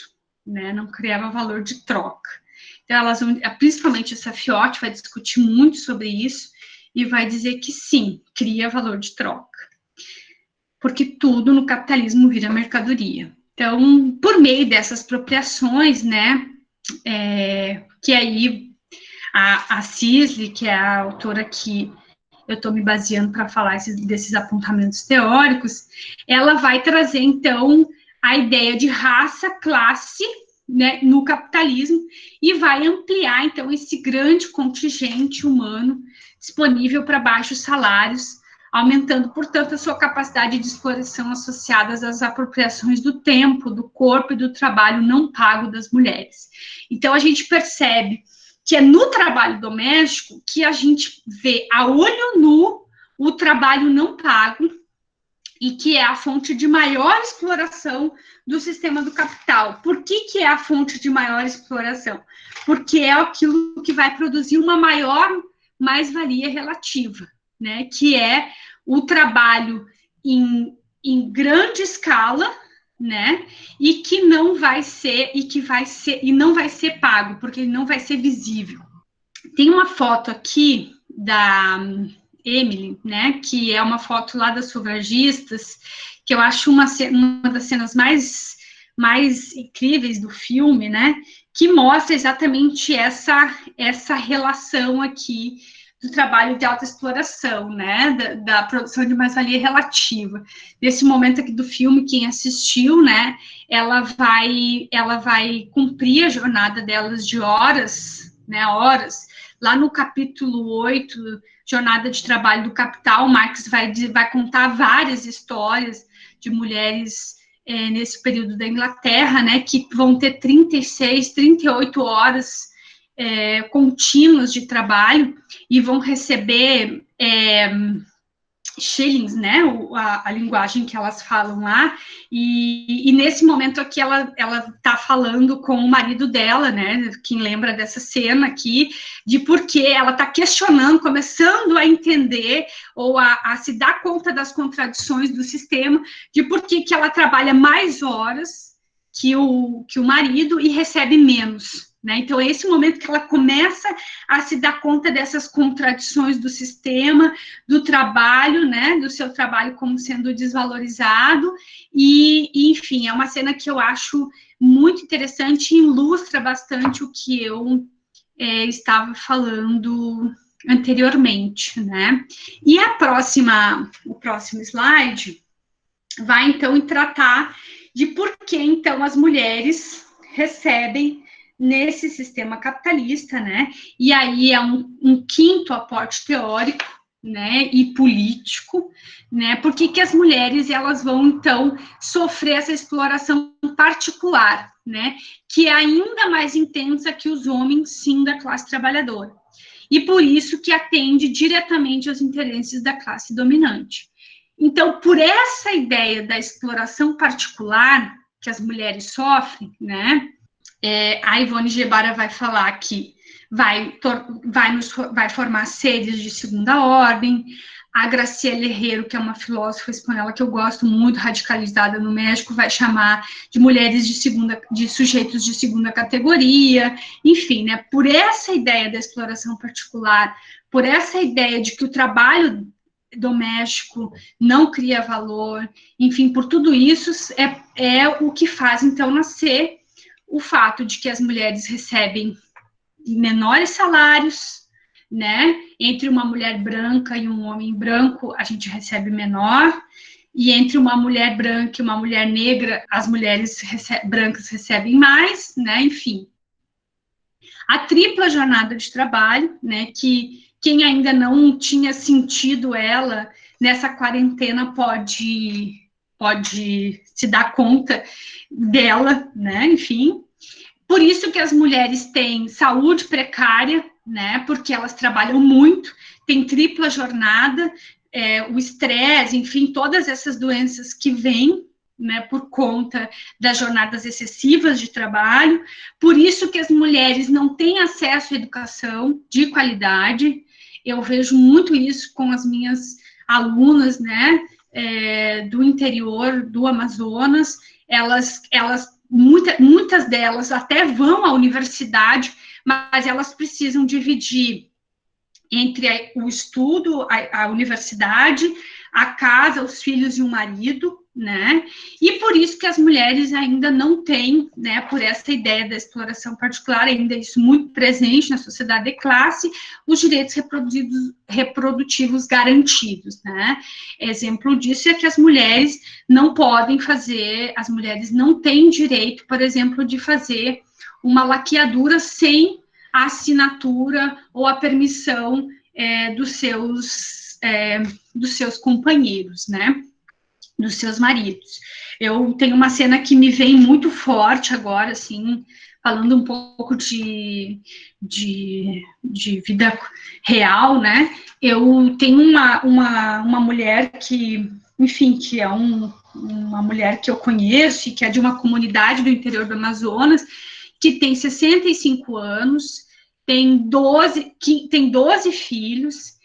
né, não criava valor de troca. Então, elas vão, principalmente essa Fiotti vai discutir muito sobre isso e vai dizer que sim, cria valor de troca, porque tudo no capitalismo vira mercadoria. Então, por meio dessas apropriações, né, que aí a Sisley, que é a autora que eu estou me baseando para falar desses apontamentos teóricos, ela vai trazer, então, a ideia de raça, classe, né, no capitalismo, e vai ampliar, então, esse grande contingente humano disponível para baixos salários, aumentando, portanto, a sua capacidade de exploração associadas às apropriações do tempo, do corpo e do trabalho não pago das mulheres. Então, a gente percebe que é no trabalho doméstico que a gente vê a olho nu o trabalho não pago e que é a fonte de maior exploração do sistema do capital. Por que é a fonte de maior exploração? Porque é aquilo que vai produzir uma maior mais-valia relativa, né? Que é o trabalho em grande escala, né? E que não vai ser, e não vai ser pago, porque ele não vai ser visível. Tem uma foto aqui da Emily, né? Que é uma foto lá das sufragistas, que eu acho uma das cenas mais incríveis do filme, né? Que mostra exatamente essa relação aqui do trabalho de autoexploração, né, da produção de mais-valia relativa. Nesse momento aqui do filme, quem assistiu, né, ela vai cumprir a jornada delas de horas, né, lá no capítulo 8, Jornada de Trabalho do Capital, Marx vai contar várias histórias de mulheres nesse período da Inglaterra, né, que vão ter 36, 38 horas contínuas de trabalho e vão receber shillings, né, a linguagem que elas falam lá, e nesse momento aqui ela tá falando com o marido dela, né, quem lembra dessa cena aqui, de por que ela tá questionando, começando a entender, ou a se dar conta das contradições do sistema, de por que ela trabalha mais horas que o marido e recebe menos, né? Então, é esse momento que ela começa a se dar conta dessas contradições do sistema, do trabalho, né? Do seu trabalho como sendo desvalorizado, e enfim, é uma cena que eu acho muito interessante e ilustra bastante o que eu estava falando anteriormente, né? E o próximo slide vai, então, tratar de por que, então, as mulheres recebem nesse sistema capitalista, né? E aí é um quinto aporte teórico, né, e político, né? Por que as mulheres elas vão então sofrer essa exploração particular, né? Que é ainda mais intensa que os homens, sim, da classe trabalhadora. E por isso que atende diretamente aos interesses da classe dominante. Então, por essa ideia da exploração particular que as mulheres sofrem, né, a Ivone Gebara vai falar que vai formar seres de segunda ordem. A Graciela Herrero, que é uma filósofa espanhola que eu gosto muito, radicalizada no México, vai chamar de mulheres de sujeitos de segunda categoria. Enfim, né, por essa ideia da exploração particular, por essa ideia de que o trabalho doméstico não cria valor, enfim, por tudo isso, é o que faz, então, nascer o fato de que as mulheres recebem menores salários, né? Entre uma mulher branca e um homem branco, a gente recebe menor, e entre uma mulher branca e uma mulher negra, as mulheres brancas recebem mais, né? Enfim. A tripla jornada de trabalho, né? Que quem ainda não tinha sentido ela nessa quarentena pode se dar conta dela, né? Enfim. Por isso que as mulheres têm saúde precária, né? Porque elas trabalham muito, tem tripla jornada, o estresse, enfim, todas essas doenças que vêm, né, por conta das jornadas excessivas de trabalho. Por isso que as mulheres não têm acesso à educação de qualidade. Eu vejo muito isso com as minhas alunas, né, do interior do Amazonas. Elas muitas delas até vão à universidade, mas elas precisam dividir entre o estudo, a universidade, a casa, os filhos e o marido, né? E por isso que as mulheres ainda não têm, né, por essa ideia da exploração particular, ainda isso muito presente na sociedade de classe, os direitos reprodutivos garantidos, né? Exemplo disso é que as mulheres não podem fazer, as mulheres não têm direito, por exemplo, de fazer uma laqueadura sem a assinatura ou a permissão dos seus companheiros, né? Dos seus maridos. Eu tenho uma cena que me vem muito forte agora, assim, falando um pouco de vida real, né? Eu tenho uma mulher que, enfim, que é uma mulher que eu conheço e que é de uma comunidade do interior do Amazonas, que tem 65 anos, tem 12 filhos.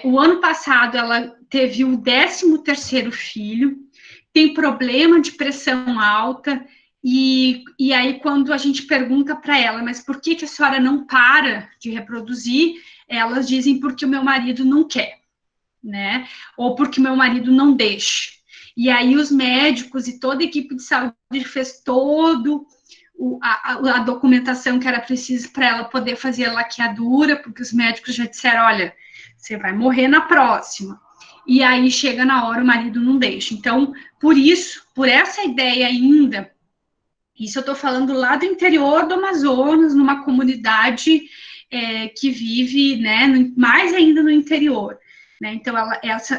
O ano passado ela teve o 13º filho, tem problema de pressão alta, e aí quando a gente pergunta para ela, mas por que a senhora não para de reproduzir? Elas dizem, porque o meu marido não quer, né? Ou porque o meu marido não deixa. E aí os médicos e toda a equipe de saúde fez todo a documentação que era preciso para ela poder fazer a laqueadura, porque os médicos já disseram, olha, você vai morrer na próxima. E aí chega na hora, o marido não deixa. Então, por essa ideia ainda, isso eu estou falando lá do interior do Amazonas, numa comunidade que vive, né, mais ainda no interior. Né? Então,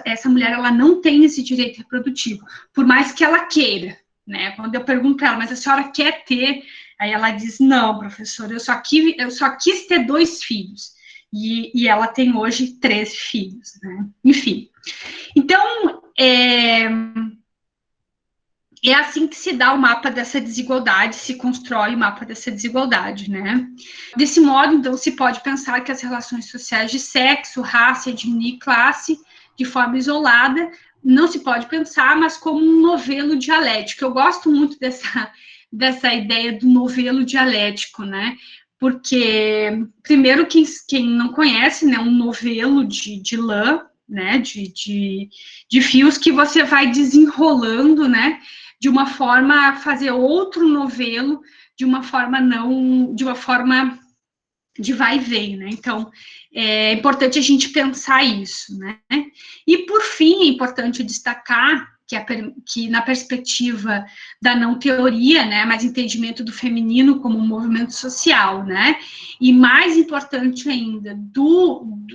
essa mulher, ela não tem esse direito reprodutivo, por mais que ela queira. Né? Quando eu pergunto para ela, mas a senhora quer ter? Aí ela diz, não, professora, eu só quis ter 2 filhos. E ela tem hoje 3 filhos, né? Enfim. Então, é assim que se dá o mapa dessa desigualdade, se constrói o mapa dessa desigualdade, né? Desse modo, então, se pode pensar que as relações sociais de sexo, raça, etnia e classe, de forma isolada, não se pode pensar, mas como um novelo dialético. Eu gosto muito dessa ideia do novelo dialético, né? Porque, primeiro, quem não conhece, né, um novelo de lã, né, de fios que você vai desenrolando, né, de uma forma a fazer outro novelo, de uma forma de vai e vem, né? Então, é importante a gente pensar isso, né? E, por fim, é importante destacar que na perspectiva da não teoria, né, mas entendimento do feminino como um movimento social, né? E mais importante ainda,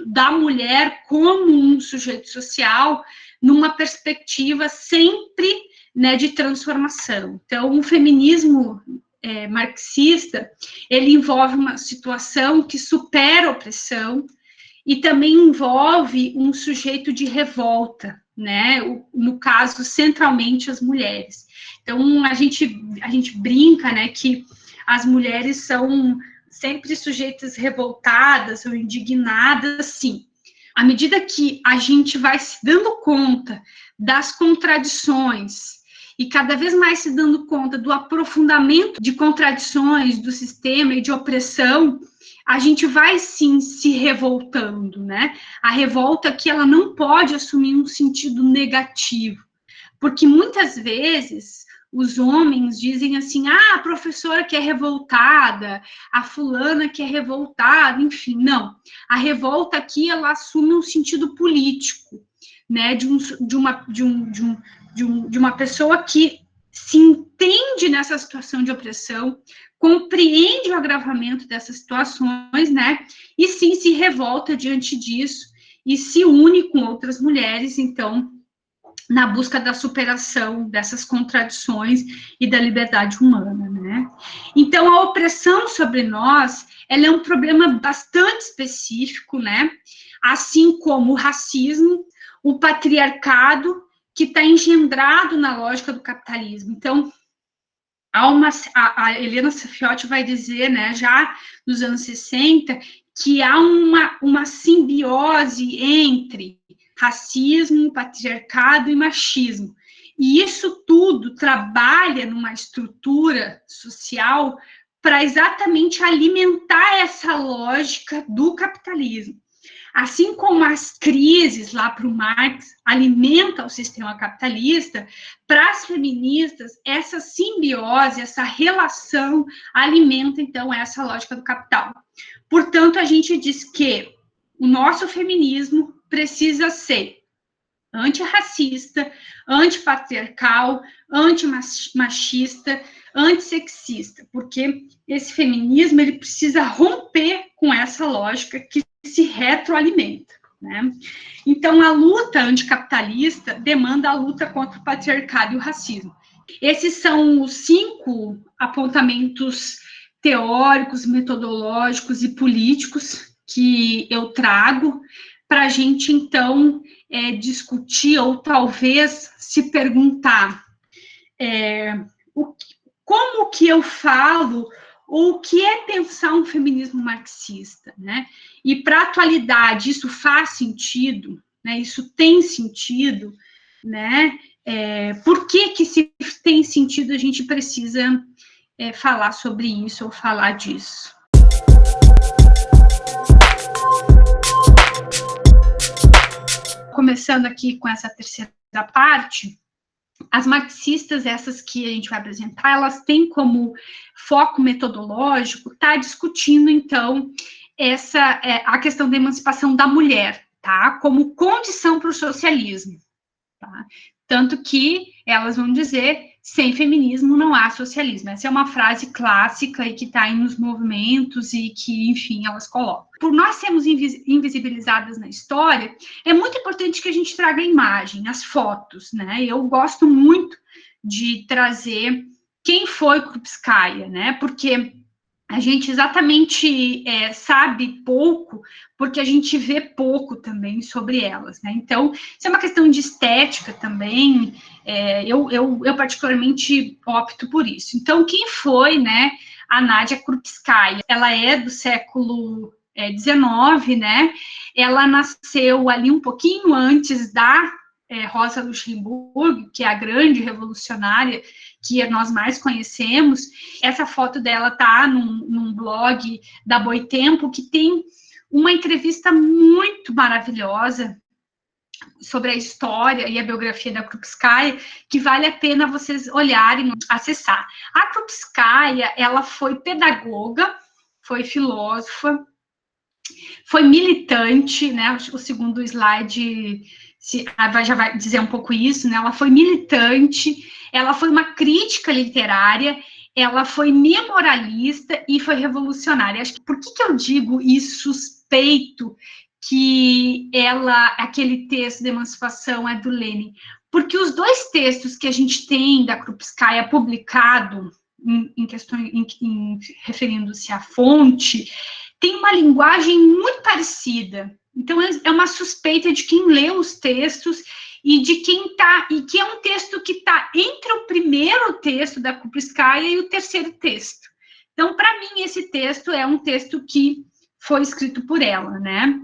da mulher como um sujeito social, numa perspectiva sempre, né, de transformação. Então, o feminismo marxista, ele envolve uma situação que supera a opressão e também envolve um sujeito de revolta, né? No caso, centralmente as mulheres. Então, a gente brinca, né, que as mulheres são sempre sujeitas revoltadas ou indignadas, sim. À medida que a gente vai se dando conta das contradições e cada vez mais se dando conta do aprofundamento de contradições do sistema e de opressão, a gente vai sim se revoltando, né? A revolta que ela não pode assumir um sentido negativo, porque muitas vezes os homens dizem assim, a professora que é revoltada, a fulana que é revoltada, enfim, não. A revolta aqui, ela assume um sentido político, né, de uma pessoa que se entende nessa situação de opressão, compreende o agravamento dessas situações, né, e sim se revolta diante disso e se une com outras mulheres, então, na busca da superação dessas contradições e da liberdade humana, né? Então, a opressão sobre nós, ela é um problema bastante específico, né? Assim como o racismo, o patriarcado, que está engendrado na lógica do capitalismo. Então, a Helena Safiotti vai dizer, né, já nos anos 60, que há uma simbiose entre racismo, patriarcado e machismo. E isso tudo trabalha numa estrutura social para exatamente alimentar essa lógica do capitalismo. Assim como as crises lá para o Marx alimentam o sistema capitalista, para as feministas, essa simbiose, essa relação alimenta, então, essa lógica do capital. Portanto, a gente diz que o nosso feminismo precisa ser antirracista, antipatriarcal, antimachista, antissexista, porque esse feminismo ele precisa romper com essa lógica que se retroalimenta, né? Então, a luta anticapitalista demanda a luta contra o patriarcado e o racismo. Esses são os 5 apontamentos teóricos, metodológicos e políticos que eu trago para a gente, então, discutir ou talvez se perguntar como que eu falo ou o que é pensar um feminismo marxista, né? E para a atualidade isso faz sentido, né? Isso tem sentido, né? Por que se tem sentido a gente precisa falar sobre isso ou falar disso? Começando aqui com essa terceira parte, as marxistas, essas que a gente vai apresentar, elas têm como foco metodológico estar discutindo, então, a questão da emancipação da mulher, tá? Como condição para o socialismo, tá? Tanto que elas vão dizer, sem feminismo não há socialismo. Essa é uma frase clássica e que está aí nos movimentos e que, enfim, elas colocam. Por nós sermos invisibilizadas na história, é muito importante que a gente traga a imagem, as fotos, né? Eu gosto muito de trazer quem foi Krupskaya, né? Porque a gente exatamente sabe pouco, porque a gente vê pouco também sobre elas, né? Então, isso é uma questão de estética também, eu particularmente opto por isso. Então, quem foi, né, a Nadia Krupskaya? Ela é do século XIX, né? Ela nasceu ali um pouquinho antes da Rosa Luxemburgo, que é a grande revolucionária que nós mais conhecemos. Essa foto dela tá num blog da Boitempo, que tem uma entrevista muito maravilhosa sobre a história e a biografia da Krupskaya, que vale a pena vocês olharem, acessar. A Krupskaya, ela foi pedagoga, foi filósofa, foi militante, né? O segundo slide já vai dizer um pouco isso, né? Ela foi militante, ela foi uma crítica literária, ela foi memorialista e foi revolucionária. Acho que por que eu digo isso suspeito que aquele texto de emancipação é do Lenin? Porque os 2 textos que a gente tem da Krupskaya publicado referindo-se à fonte, tem uma linguagem muito parecida. Então, é uma suspeita de quem lê os textos e de quem tá, e que é um texto que está entre o primeiro texto da Krupskaya e o terceiro texto. Então, para mim, esse texto é um texto que foi escrito por ela, né?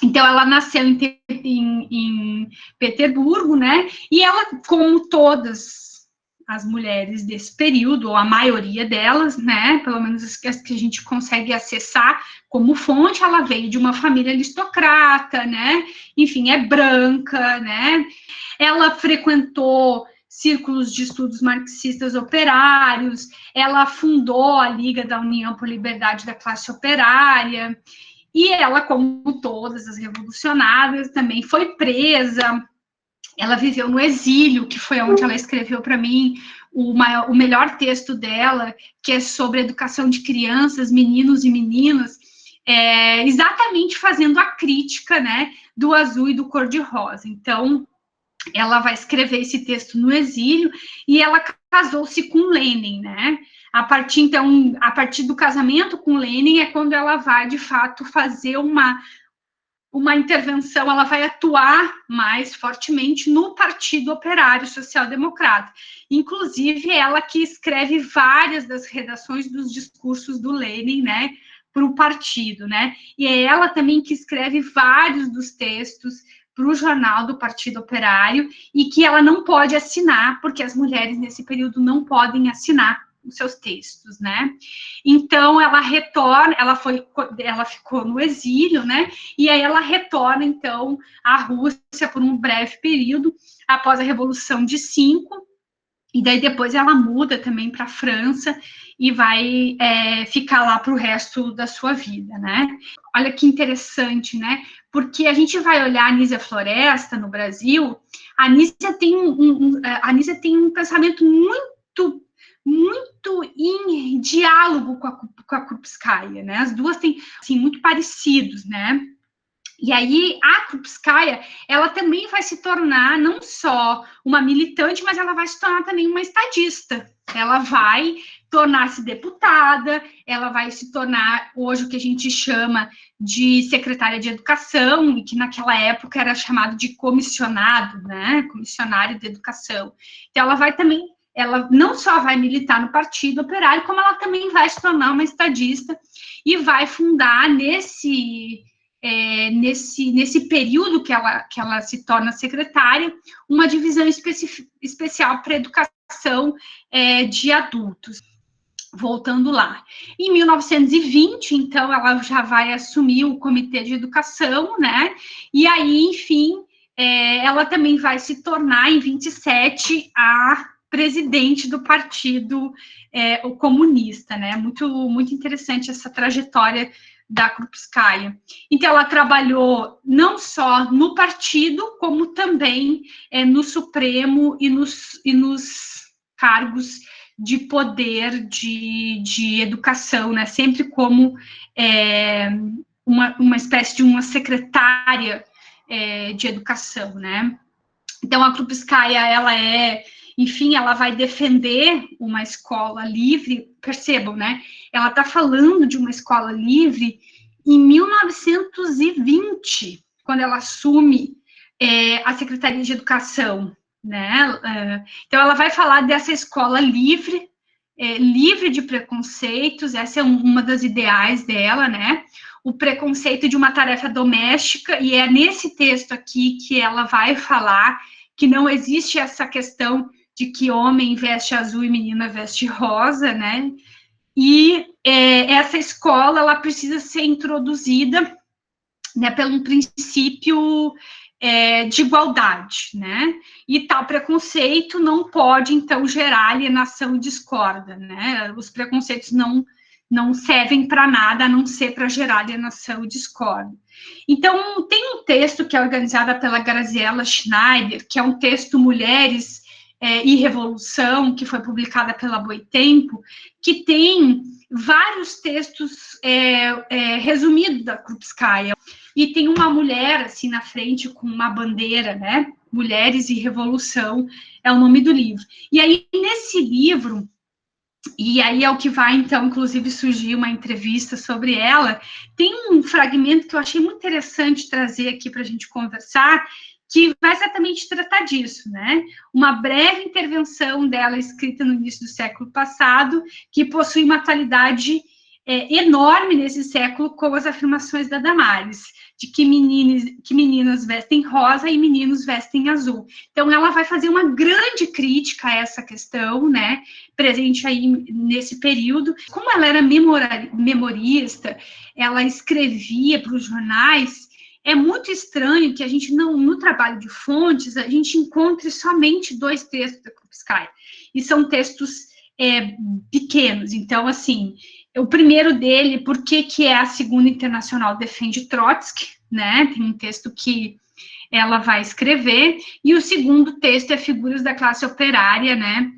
Então, ela nasceu em Petersburgo, né? E ela, como todas as mulheres desse período, ou a maioria delas, né? Pelo menos as que a gente consegue acessar como fonte, ela veio de uma família aristocrata, né? Enfim, é branca, né? Ela frequentou círculos de estudos marxistas operários, ela fundou a Liga da União por Liberdade da Classe Operária, e ela, como todas as revolucionárias, também foi presa. Ela viveu no exílio, que foi onde ela escreveu para mim o melhor texto dela, que é sobre a educação de crianças, meninos e meninas, exatamente fazendo a crítica, né, do azul e do cor-de-rosa. Então, ela vai escrever esse texto no exílio e ela casou-se com Lenin, né? A partir do casamento com Lenin é quando ela vai, de fato, fazer uma intervenção, ela vai atuar mais fortemente no Partido Operário Social Democrata. Inclusive, ela que escreve várias das redações dos discursos do Lenin, né, para o partido, né? E é ela também que escreve vários dos textos para o jornal do Partido Operário e que ela não pode assinar, porque as mulheres nesse período não podem assinar os seus textos, né? Então ela retorna, ela ficou no exílio, né? E aí ela retorna então à Rússia por um breve período após a Revolução de 5. E daí depois ela muda também para a França e vai ficar lá para o resto da sua vida, né? Olha que interessante, né? Porque a gente vai olhar a Anísia Floresta no Brasil, a Anísia tem um pensamento muito em diálogo com a Krupskaya, né? As duas têm, assim, muito parecidos, né? E aí, a Krupskaya, ela também vai se tornar não só uma militante, mas ela vai se tornar também uma estadista. Ela vai tornar-se deputada, ela vai se tornar, hoje, o que a gente chama de secretária de educação, e que naquela época era chamado de comissionado, né? Comissionário de educação. Então, ela não só vai militar no Partido Operário, como ela também vai se tornar uma estadista e vai fundar nesse período que ela se torna secretária, uma divisão especial para educação de adultos. Voltando lá. Em 1920, então, ela já vai assumir o Comitê de Educação, né? E aí, enfim, ela também vai se tornar, em 27, a presidente do Partido o Comunista, né? Muito, muito interessante essa trajetória da Krupskaya. Então, ela trabalhou não só no partido, como também no Supremo e nos cargos de poder de educação, né? Sempre como uma espécie de uma secretária de educação, né? Então, a Krupskaya, enfim, ela vai defender uma escola livre, percebam, né? Ela está falando de uma escola livre em 1920, quando ela assume a Secretaria de Educação, né? Então, ela vai falar dessa escola livre, livre de preconceitos, essa é uma das ideais dela, né? O preconceito de uma tarefa doméstica, e é nesse texto aqui que ela vai falar que não existe essa questão de que homem veste azul e menina veste rosa, né? E essa escola, ela precisa ser introduzida, né, pelo princípio de igualdade, né? E tal preconceito não pode, então, gerar alienação e discórdia, né? Os preconceitos não servem para nada, a não ser para gerar alienação e discórdia. Então, tem um texto que é organizado pela Graziella Schneider, que é um texto Mulheres e Revolução, que foi publicada pela Boitempo, que tem vários textos resumidos da Krupskaya. E tem uma mulher, assim, na frente, com uma bandeira, né? Mulheres e Revolução, é o nome do livro. E aí, nesse livro, e aí é o que vai, então, inclusive, surgir uma entrevista sobre ela, tem um fragmento que eu achei muito interessante trazer aqui para a gente conversar, que vai exatamente tratar disso, né? Uma breve intervenção dela, escrita no início do século passado, que possui uma atualidade enorme nesse século, com as afirmações da Damares, de que meninas vestem rosa e meninos vestem azul. Então, ela vai fazer uma grande crítica a essa questão, né, presente aí nesse período. Como ela era memorista, ela escrevia para os jornais. É muito estranho que a gente não, no trabalho de fontes, a gente encontre somente 2 textos da Krupskaya, e são textos pequenos. Então, assim, o primeiro dele, por que a Segunda Internacional defende Trotsky, né? Tem um texto que ela vai escrever, e o segundo texto é Figuras da Classe Operária, né?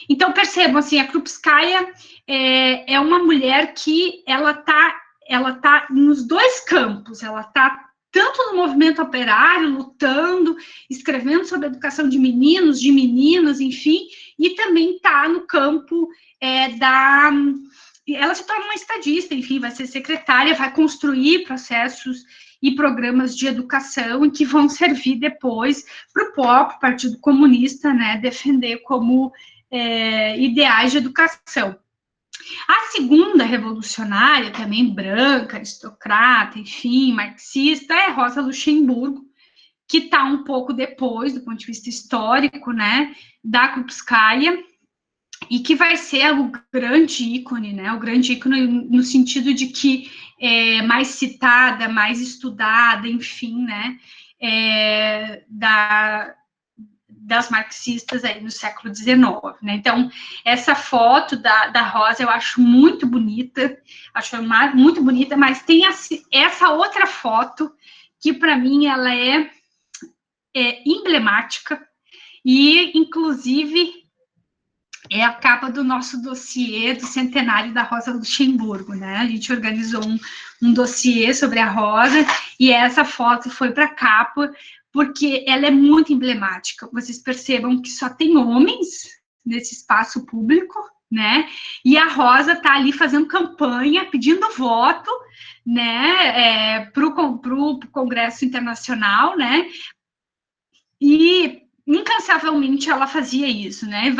Então, percebam, assim, a Krupskaya é uma mulher que ela tá nos 2 campos, ela tá tanto no movimento operário, lutando, escrevendo sobre a educação de meninos, de meninas, enfim, e também está no campo ela se torna uma estadista, enfim, vai ser secretária, vai construir processos e programas de educação que vão servir depois para o próprio Partido Comunista, né, defender como ideais de educação. A segunda revolucionária, também branca, aristocrata, enfim, marxista, é Rosa Luxemburgo, que está um pouco depois, do ponto de vista histórico, né, da Krupskaya, e que vai ser o grande ícone, né, o grande ícone no sentido de que é mais citada, mais estudada, enfim, né, das marxistas aí no século XIX, né? Então, essa foto da Rosa eu acho muito bonita, mas tem essa outra foto que, para mim, ela é emblemática e, inclusive, é a capa do nosso dossiê do centenário da Rosa Luxemburgo, né? A gente organizou um dossiê sobre a Rosa, e essa foto foi para a capa, porque ela é muito emblemática. Vocês percebam que só tem homens nesse espaço público, né? E a Rosa está ali fazendo campanha, pedindo voto, né? Para o Congresso Internacional, né? E incansavelmente ela fazia isso, né?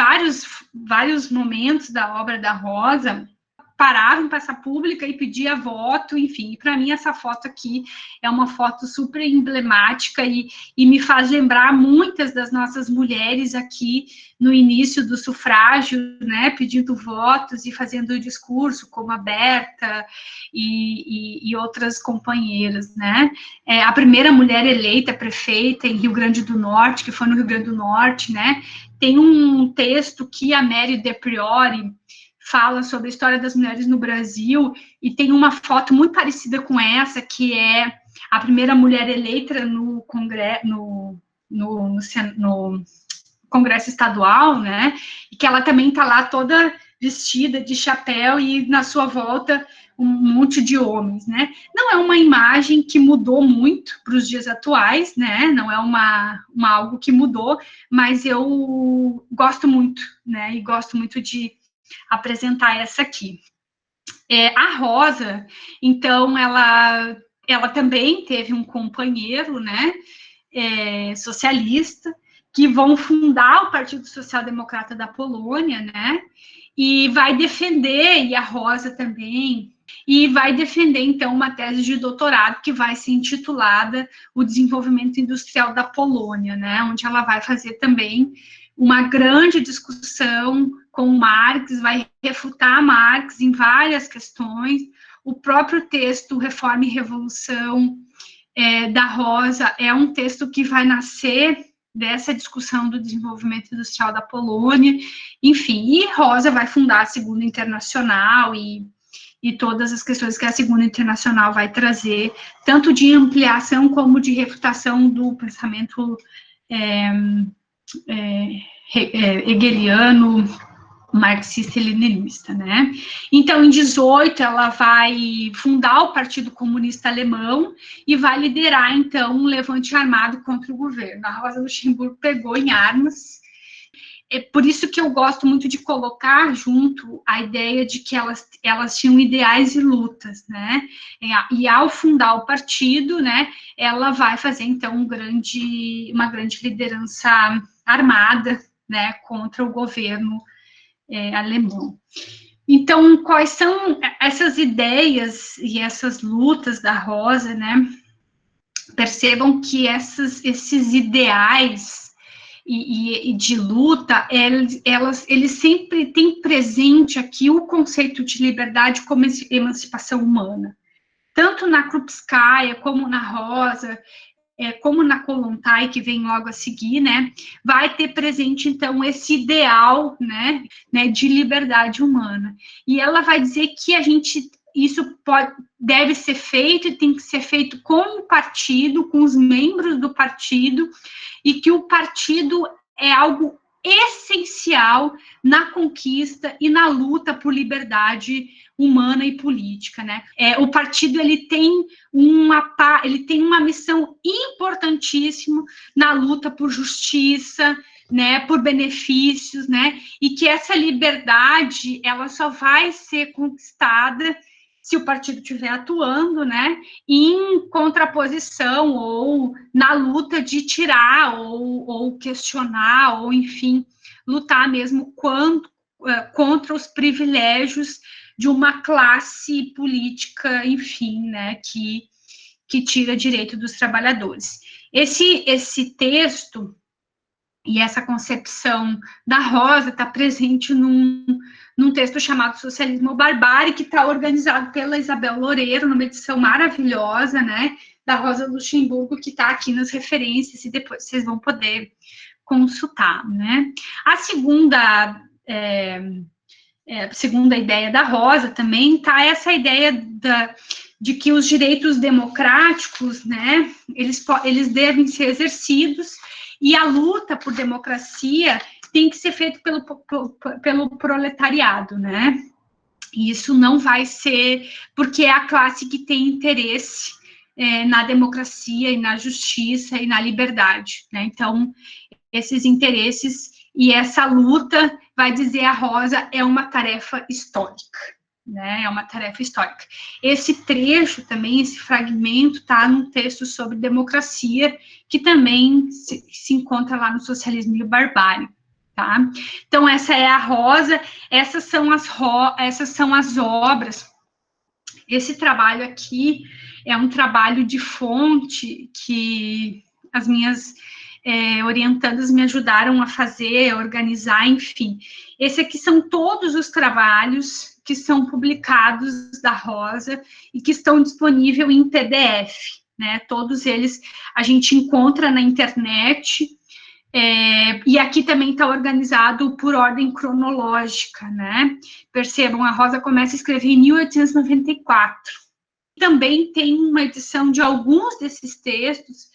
Vários momentos da obra da Rosa paravam em praça pública e pedia voto, enfim. Para mim, essa foto aqui é uma foto super emblemática e me faz lembrar muitas das nossas mulheres aqui no início do sufrágio, né, pedindo votos e fazendo discurso, como a Berta e outras companheiras, né. A primeira mulher eleita prefeita em Rio Grande do Norte, que foi no Rio Grande do Norte, né, tem um texto que a Mary De Priori fala sobre a história das mulheres no Brasil, e tem uma foto muito parecida com essa, que é a primeira mulher eleita no Congresso Estadual, né, e que ela também está lá toda vestida de chapéu e na sua volta um monte de homens, né. Não é uma imagem que mudou muito para os dias atuais, né, não é algo que mudou, mas eu gosto muito, né, e gosto muito de apresentar essa aqui. A Rosa, então, ela também teve um companheiro, né, socialista, que vão fundar o Partido Social Democrata da Polônia, né, e vai defender, e a Rosa também, e vai defender, então, uma tese de doutorado que vai ser intitulada O Desenvolvimento Industrial da Polônia, né, onde ela vai fazer também uma grande discussão com Marx, vai refutar Marx em várias questões. O próprio texto Reforma e Revolução da Rosa é um texto que vai nascer dessa discussão do desenvolvimento industrial da Polônia, enfim, e Rosa vai fundar a Segunda Internacional e todas as questões que a Segunda Internacional vai trazer, tanto de ampliação como de refutação do pensamento hegeliano, marxista e leninista, né? Então, em 18, ela vai fundar o Partido Comunista Alemão e vai liderar, então, um levante armado contra o governo. A Rosa Luxemburgo pegou em armas. é por isso que eu gosto muito de colocar junto a ideia de que elas tinham ideais e lutas, né? E ao fundar o partido, né, ela vai fazer, então, uma grande liderança armada, né, contra o governo alemão. Então, quais são essas ideias e essas lutas da Rosa, né? Percebam que esses ideais e de luta, eles sempre têm presente aqui o conceito de liberdade como emancipação humana. Tanto na Krupskaya, como na Rosa, como na Kollontai, que vem logo a seguir, né, vai ter presente, então, esse ideal, né, de liberdade humana. E ela vai dizer que isso deve ser feito e tem que ser feito com o partido, com os membros do partido, e que o partido é algo essencial na conquista e na luta por liberdade humana e política, né? O partido ele tem uma missão importantíssima na luta por justiça, né, por benefícios, né, e que essa liberdade ela só vai ser conquistada se o partido estiver atuando, né, em contraposição ou na luta de tirar ou questionar ou, enfim, lutar mesmo contra os privilégios de uma classe política, enfim, né, que tira direito dos trabalhadores. Esse texto e essa concepção da Rosa está presente num texto chamado Socialismo ou Barbárie, que está organizado pela Isabel Loureiro, numa edição maravilhosa, né, da Rosa Luxemburgo, que está aqui nas referências, e depois vocês vão poder consultar, né. A segunda ideia da Rosa também está essa ideia de que os direitos democráticos, né, eles devem ser exercidos, e a luta por democracia tem que ser feita pelo proletariado, né? E isso não vai ser porque é a classe que tem interesse na democracia e na justiça e na liberdade, né? Então, esses interesses e essa luta, vai dizer a Rosa, é uma tarefa histórica. Né, é uma tarefa histórica. Esse trecho também, esse fragmento, está num texto sobre democracia, que também se encontra lá no Socialismo e Barbárie. Tá? Então, essa é a Rosa, essas são as obras. Esse trabalho aqui é um trabalho de fonte que as minhas orientandas me ajudaram a fazer, a organizar, enfim. Esse aqui são todos os trabalhos que são publicados da Rosa e que estão disponíveis em PDF, né? Todos eles a gente encontra na internet, e aqui também está organizado por ordem cronológica, né? Percebam, a Rosa começa a escrever em 1894. Também tem uma edição de alguns desses textos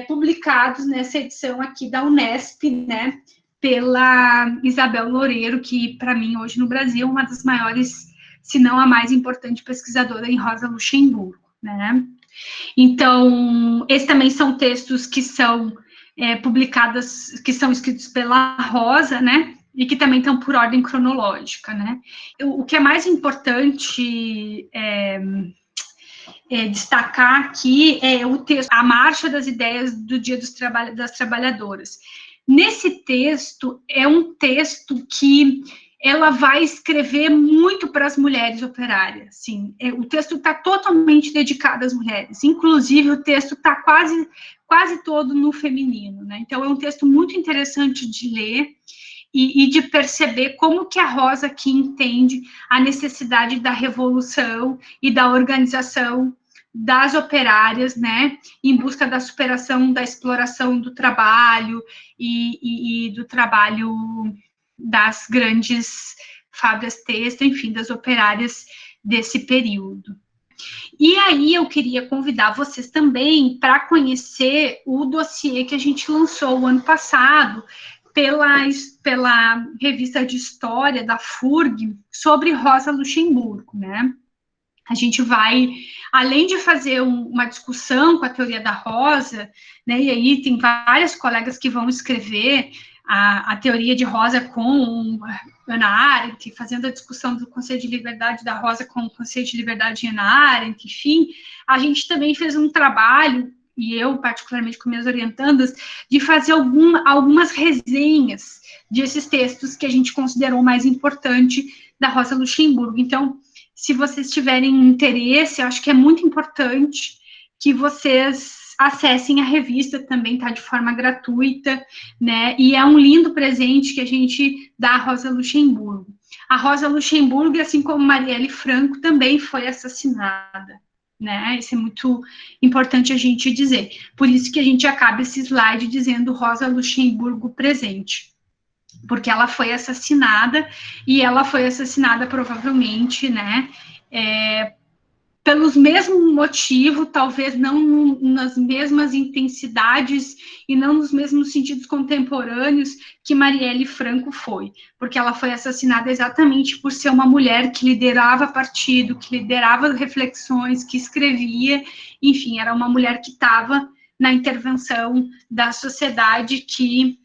publicados nessa edição aqui da Unesp, né? Pela Isabel Loureiro, que, para mim, hoje no Brasil, é uma das maiores, se não a mais importante pesquisadora em Rosa Luxemburgo, né? Então, esses também são textos que são publicados, que são escritos pela Rosa, né? E que também estão por ordem cronológica, né? O que é mais importante destacar aqui é o texto, a Marcha das Ideias do Dia das Trabalhadoras. Nesse texto, é um texto que ela vai escrever muito para as mulheres operárias, sim. O texto está totalmente dedicado às mulheres, inclusive o texto está quase todo no feminino, né? Então, é um texto muito interessante de ler e de perceber como que a Rosa aqui entende a necessidade da revolução e da organização das operárias, né, em busca da superação da exploração do trabalho e do trabalho das grandes fábricas têxteis, enfim, das operárias desse período. E aí eu queria convidar vocês também para conhecer o dossiê que a gente lançou o ano passado pela revista de história da FURG sobre Rosa Luxemburgo, né? A gente vai, além de fazer uma discussão com a teoria da Rosa, né, e aí tem várias colegas que vão escrever a teoria de Rosa com Hannah Arendt, fazendo a discussão do conceito de liberdade da Rosa com o conceito de liberdade de Hannah Arendt, enfim, a gente também fez um trabalho, e eu, particularmente com minhas orientandas, de fazer algumas resenhas desses textos que a gente considerou mais importante da Rosa Luxemburgo. Então, se vocês tiverem interesse, eu acho que é muito importante que vocês acessem a revista, também está de forma gratuita, né, e é um lindo presente que a gente dá à Rosa Luxemburgo. A Rosa Luxemburgo, assim como Marielle Franco, também foi assassinada, né, isso é muito importante a gente dizer, por isso que a gente acaba esse slide dizendo Rosa Luxemburgo presente, porque ela foi assassinada, e ela foi assassinada provavelmente, né, pelos mesmos motivos, talvez não nas mesmas intensidades e não nos mesmos sentidos contemporâneos que Marielle Franco foi, porque ela foi assassinada exatamente por ser uma mulher que liderava partido, que liderava reflexões, que escrevia, enfim, era uma mulher que estava na intervenção da sociedade que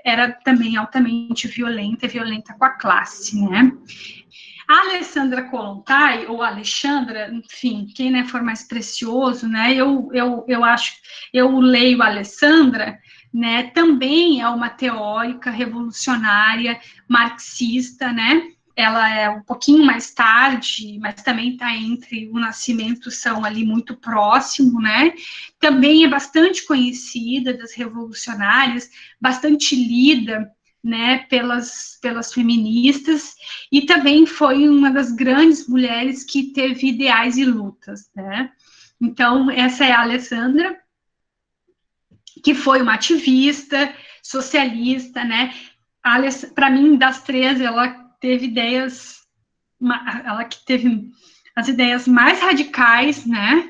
era também altamente violenta com a classe, né? A Alessandra Kollontai, ou Alexandra, enfim, quem, né, for mais precioso, né, eu acho, eu leio a Alessandra, né, também é uma teórica revolucionária, marxista, né, ela é um pouquinho mais tarde, mas também está entre o Nascimento, são ali muito próximo, né, também é bastante conhecida das revolucionárias, bastante lida, né, pelas feministas, e também foi uma das grandes mulheres que teve ideais e lutas, né. Então, essa é a Alessandra, que foi uma ativista socialista, né. Para mim, das três, ela teve ideias, ela que teve as ideias mais radicais, né,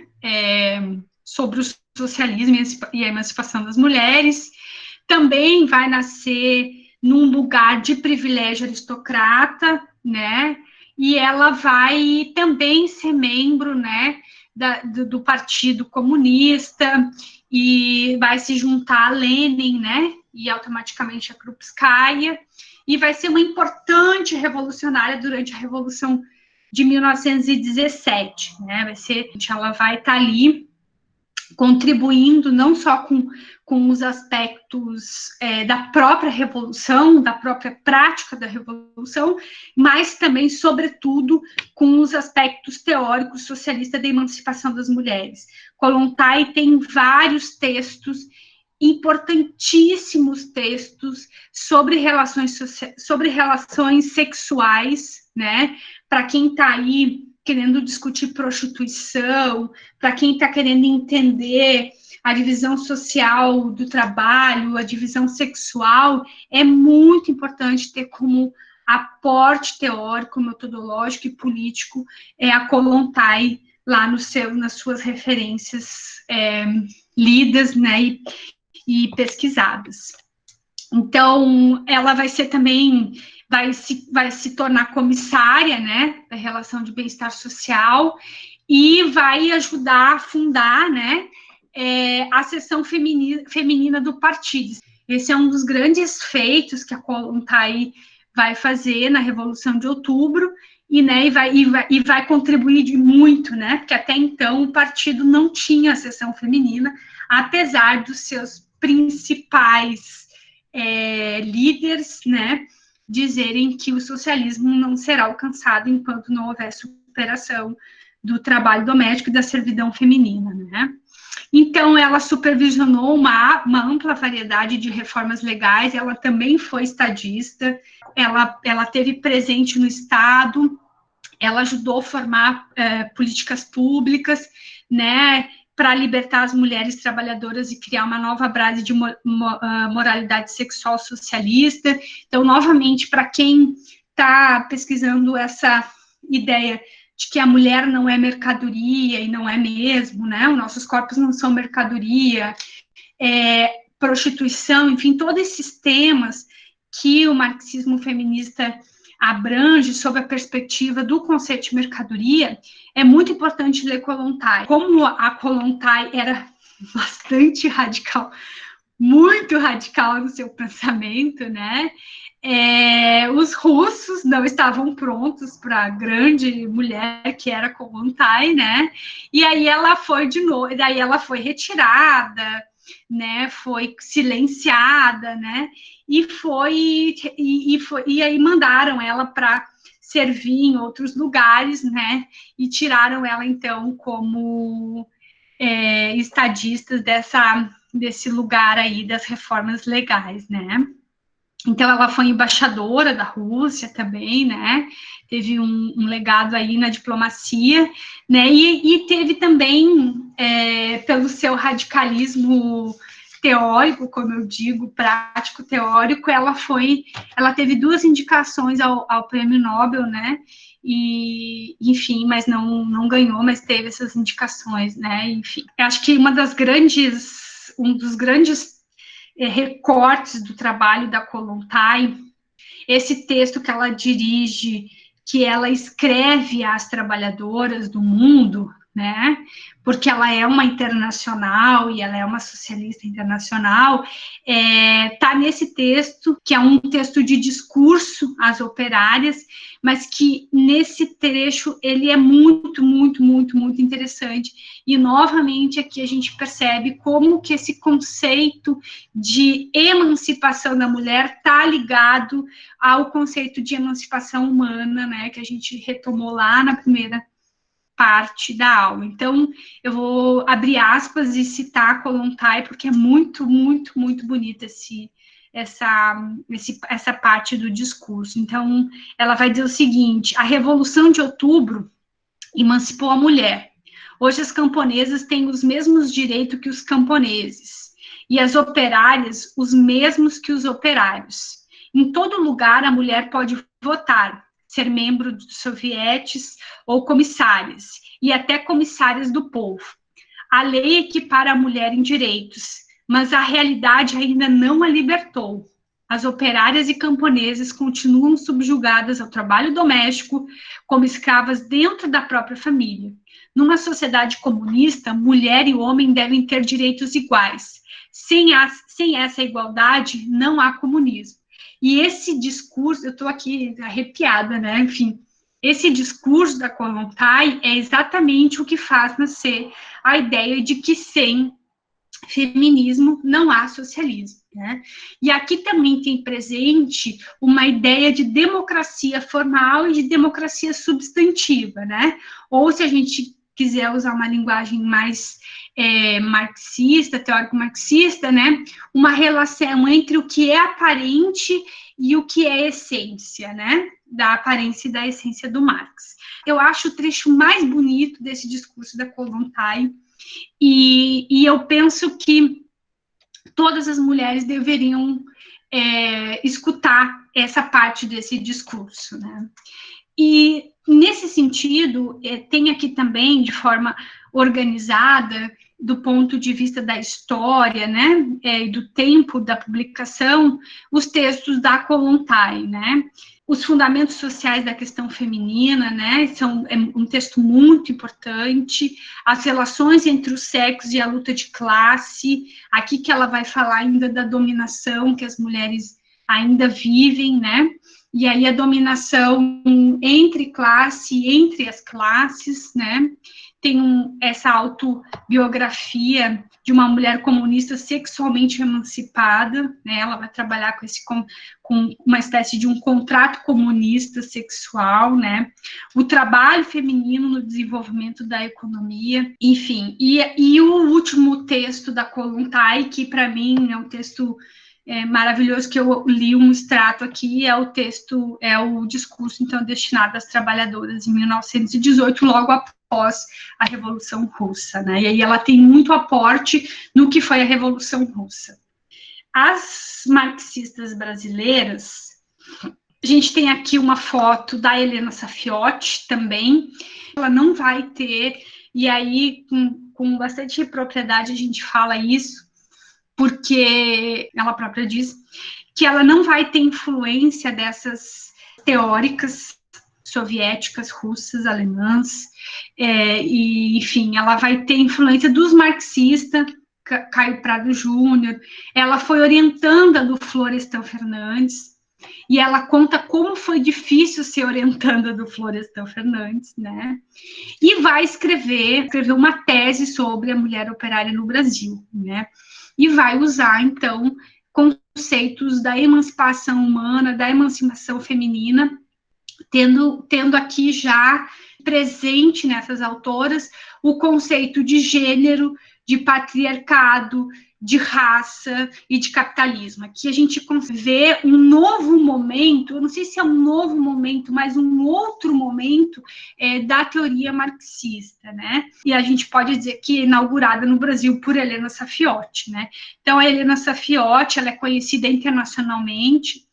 sobre o socialismo e a emancipação das mulheres. Também vai nascer num lugar de privilégio aristocrata, né, e ela vai também ser membro, né, do Partido Comunista, e vai se juntar a Lenin, né, e automaticamente a Krupskaya, e vai ser uma importante revolucionária durante a Revolução de 1917, né, ela vai estar ali contribuindo não só com os aspectos da própria revolução, da própria prática da revolução, mas também, sobretudo, com os aspectos teóricos socialistas da emancipação das mulheres. Kollontai tem vários textos, importantíssimos textos sobre relações sexuais, né? Para quem está aí querendo discutir prostituição, para quem está querendo entender a divisão social do trabalho, a divisão sexual, é muito importante ter como aporte teórico, metodológico e político a Kollontai lá nas suas referências lidas, né, e pesquisadas. Então, ela vai ser também, vai se tornar comissária, né, da relação de bem-estar social, e vai ajudar a fundar, né, a seção feminina do partido. Esse é um dos grandes feitos que a Kollontai vai fazer na Revolução de Outubro, e vai contribuir muito, né, porque até então o partido não tinha a seção feminina, apesar dos seus principais líderes, né, dizerem que o socialismo não será alcançado enquanto não houver superação do trabalho doméstico e da servidão feminina, né. Então, ela supervisionou uma ampla variedade de reformas legais, ela também foi estadista, ela teve presente no Estado, ela ajudou a formar políticas públicas, né, para libertar as mulheres trabalhadoras e criar uma nova base de moralidade sexual socialista. Então, novamente, para quem está pesquisando essa ideia de que a mulher não é mercadoria, e não é mesmo, né? Os nossos corpos não são mercadoria, prostituição, enfim, todos esses temas que o marxismo feminista abrange sob a perspectiva do conceito de mercadoria, é muito importante ler Kollontai. Como a Kollontai era bastante radical muito radical no seu pensamento, né? Os russos não estavam prontos para a grande mulher que era Kollontai, né? E aí ela foi de novo, daí ela foi retirada, né? Foi silenciada, né? E aí mandaram ela para servir em outros lugares, né? E tiraram ela então como estadistas desse lugar aí das reformas legais, né? Então, ela foi embaixadora da Rússia também, né? Teve um legado aí na diplomacia, né? E teve também, pelo seu radicalismo teórico, como eu digo, prático teórico, ela teve 2 indicações ao Prêmio Nobel, né? E, enfim, mas não ganhou, mas teve essas indicações, né? Enfim, eu acho que um dos grandes recortes do trabalho da Kollontai, esse texto que ela dirige, que ela escreve às trabalhadoras do mundo, né? Porque ela é uma internacional e ela é uma socialista internacional, tá nesse texto, que é um texto de discurso às operárias, mas que nesse trecho ele é muito, muito, muito, muito interessante. E novamente aqui a gente percebe como que esse conceito de emancipação da mulher está ligado ao conceito de emancipação humana, né, que a gente retomou lá na primeira parte da aula. Então, eu vou abrir aspas e citar a Kollontai, porque é muito, muito, muito bonita essa parte do discurso. Então, ela vai dizer o seguinte: a Revolução de Outubro emancipou a mulher. Hoje as camponesas têm os mesmos direitos que os camponeses, e as operárias os mesmos que os operários. Em todo lugar a mulher pode votar, ser membro dos sovietes ou comissárias, e até comissárias do povo. A lei equipara a mulher em direitos, mas a realidade ainda não a libertou. As operárias e camponesas continuam subjugadas ao trabalho doméstico como escravas dentro da própria família. Numa sociedade comunista, mulher e homem devem ter direitos iguais. Sem essa igualdade, não há comunismo. E esse discurso, eu estou aqui arrepiada, né? Enfim, esse discurso da Kollontai é exatamente o que faz nascer a ideia de que sem feminismo não há socialismo, né? E aqui também tem presente uma ideia de democracia formal e de democracia substantiva, né? Ou se a gente quiser usar uma linguagem mais marxista, teórico-marxista, né? Uma relação entre o que é aparente e o que é essência, né? Da aparência e da essência do Marx. Eu acho o trecho mais bonito desse discurso da Kollontai, e eu penso que todas as mulheres deveriam escutar essa parte desse discurso, né? E, nesse sentido, tem aqui também, de forma organizada, do ponto de vista da história, né, e do tempo da publicação, os textos da Kollontai, né? Os fundamentos sociais da questão feminina, né, é um texto muito importante, as relações entre os sexos e a luta de classe, aqui que ela vai falar ainda da dominação que as mulheres ainda vivem, né, e aí a dominação entre classe, entre as classes, né, tem essa autobiografia de uma mulher comunista sexualmente emancipada, né? Ela vai trabalhar com uma espécie de um contrato comunista sexual, né? O trabalho feminino no desenvolvimento da economia, enfim. E o último texto da Kollontai, que para mim é um texto maravilhoso, que eu li um extrato aqui, é o discurso, então, destinado às trabalhadoras em 1918, logo após a Revolução Russa, né? E aí ela tem muito aporte no que foi a Revolução Russa. As marxistas brasileiras, a gente tem aqui uma foto da Helena Safiotti também, ela não vai ter, e aí com bastante propriedade a gente fala isso, porque ela própria diz que ela não vai ter influência dessas teóricas soviéticas, russas, alemãs, e, enfim, ela vai ter influência dos marxistas, Caio Prado Júnior, ela foi orientanda do Florestan Fernandes, e ela conta como foi difícil ser orientanda do Florestan Fernandes, né? E vai escrever uma tese sobre a mulher operária no Brasil, né? E vai usar, então, conceitos da emancipação humana, da emancipação feminina, tendo aqui já presente nessas autoras o conceito de gênero, de patriarcado, de raça e de capitalismo. Aqui a gente vê um novo momento, eu não sei se é um novo momento, mas um outro momento da teoria marxista, né? E a gente pode dizer que é inaugurada no Brasil por Helena Saffioti, né? Então, a Helena Saffioti, ela é conhecida internacionalmente,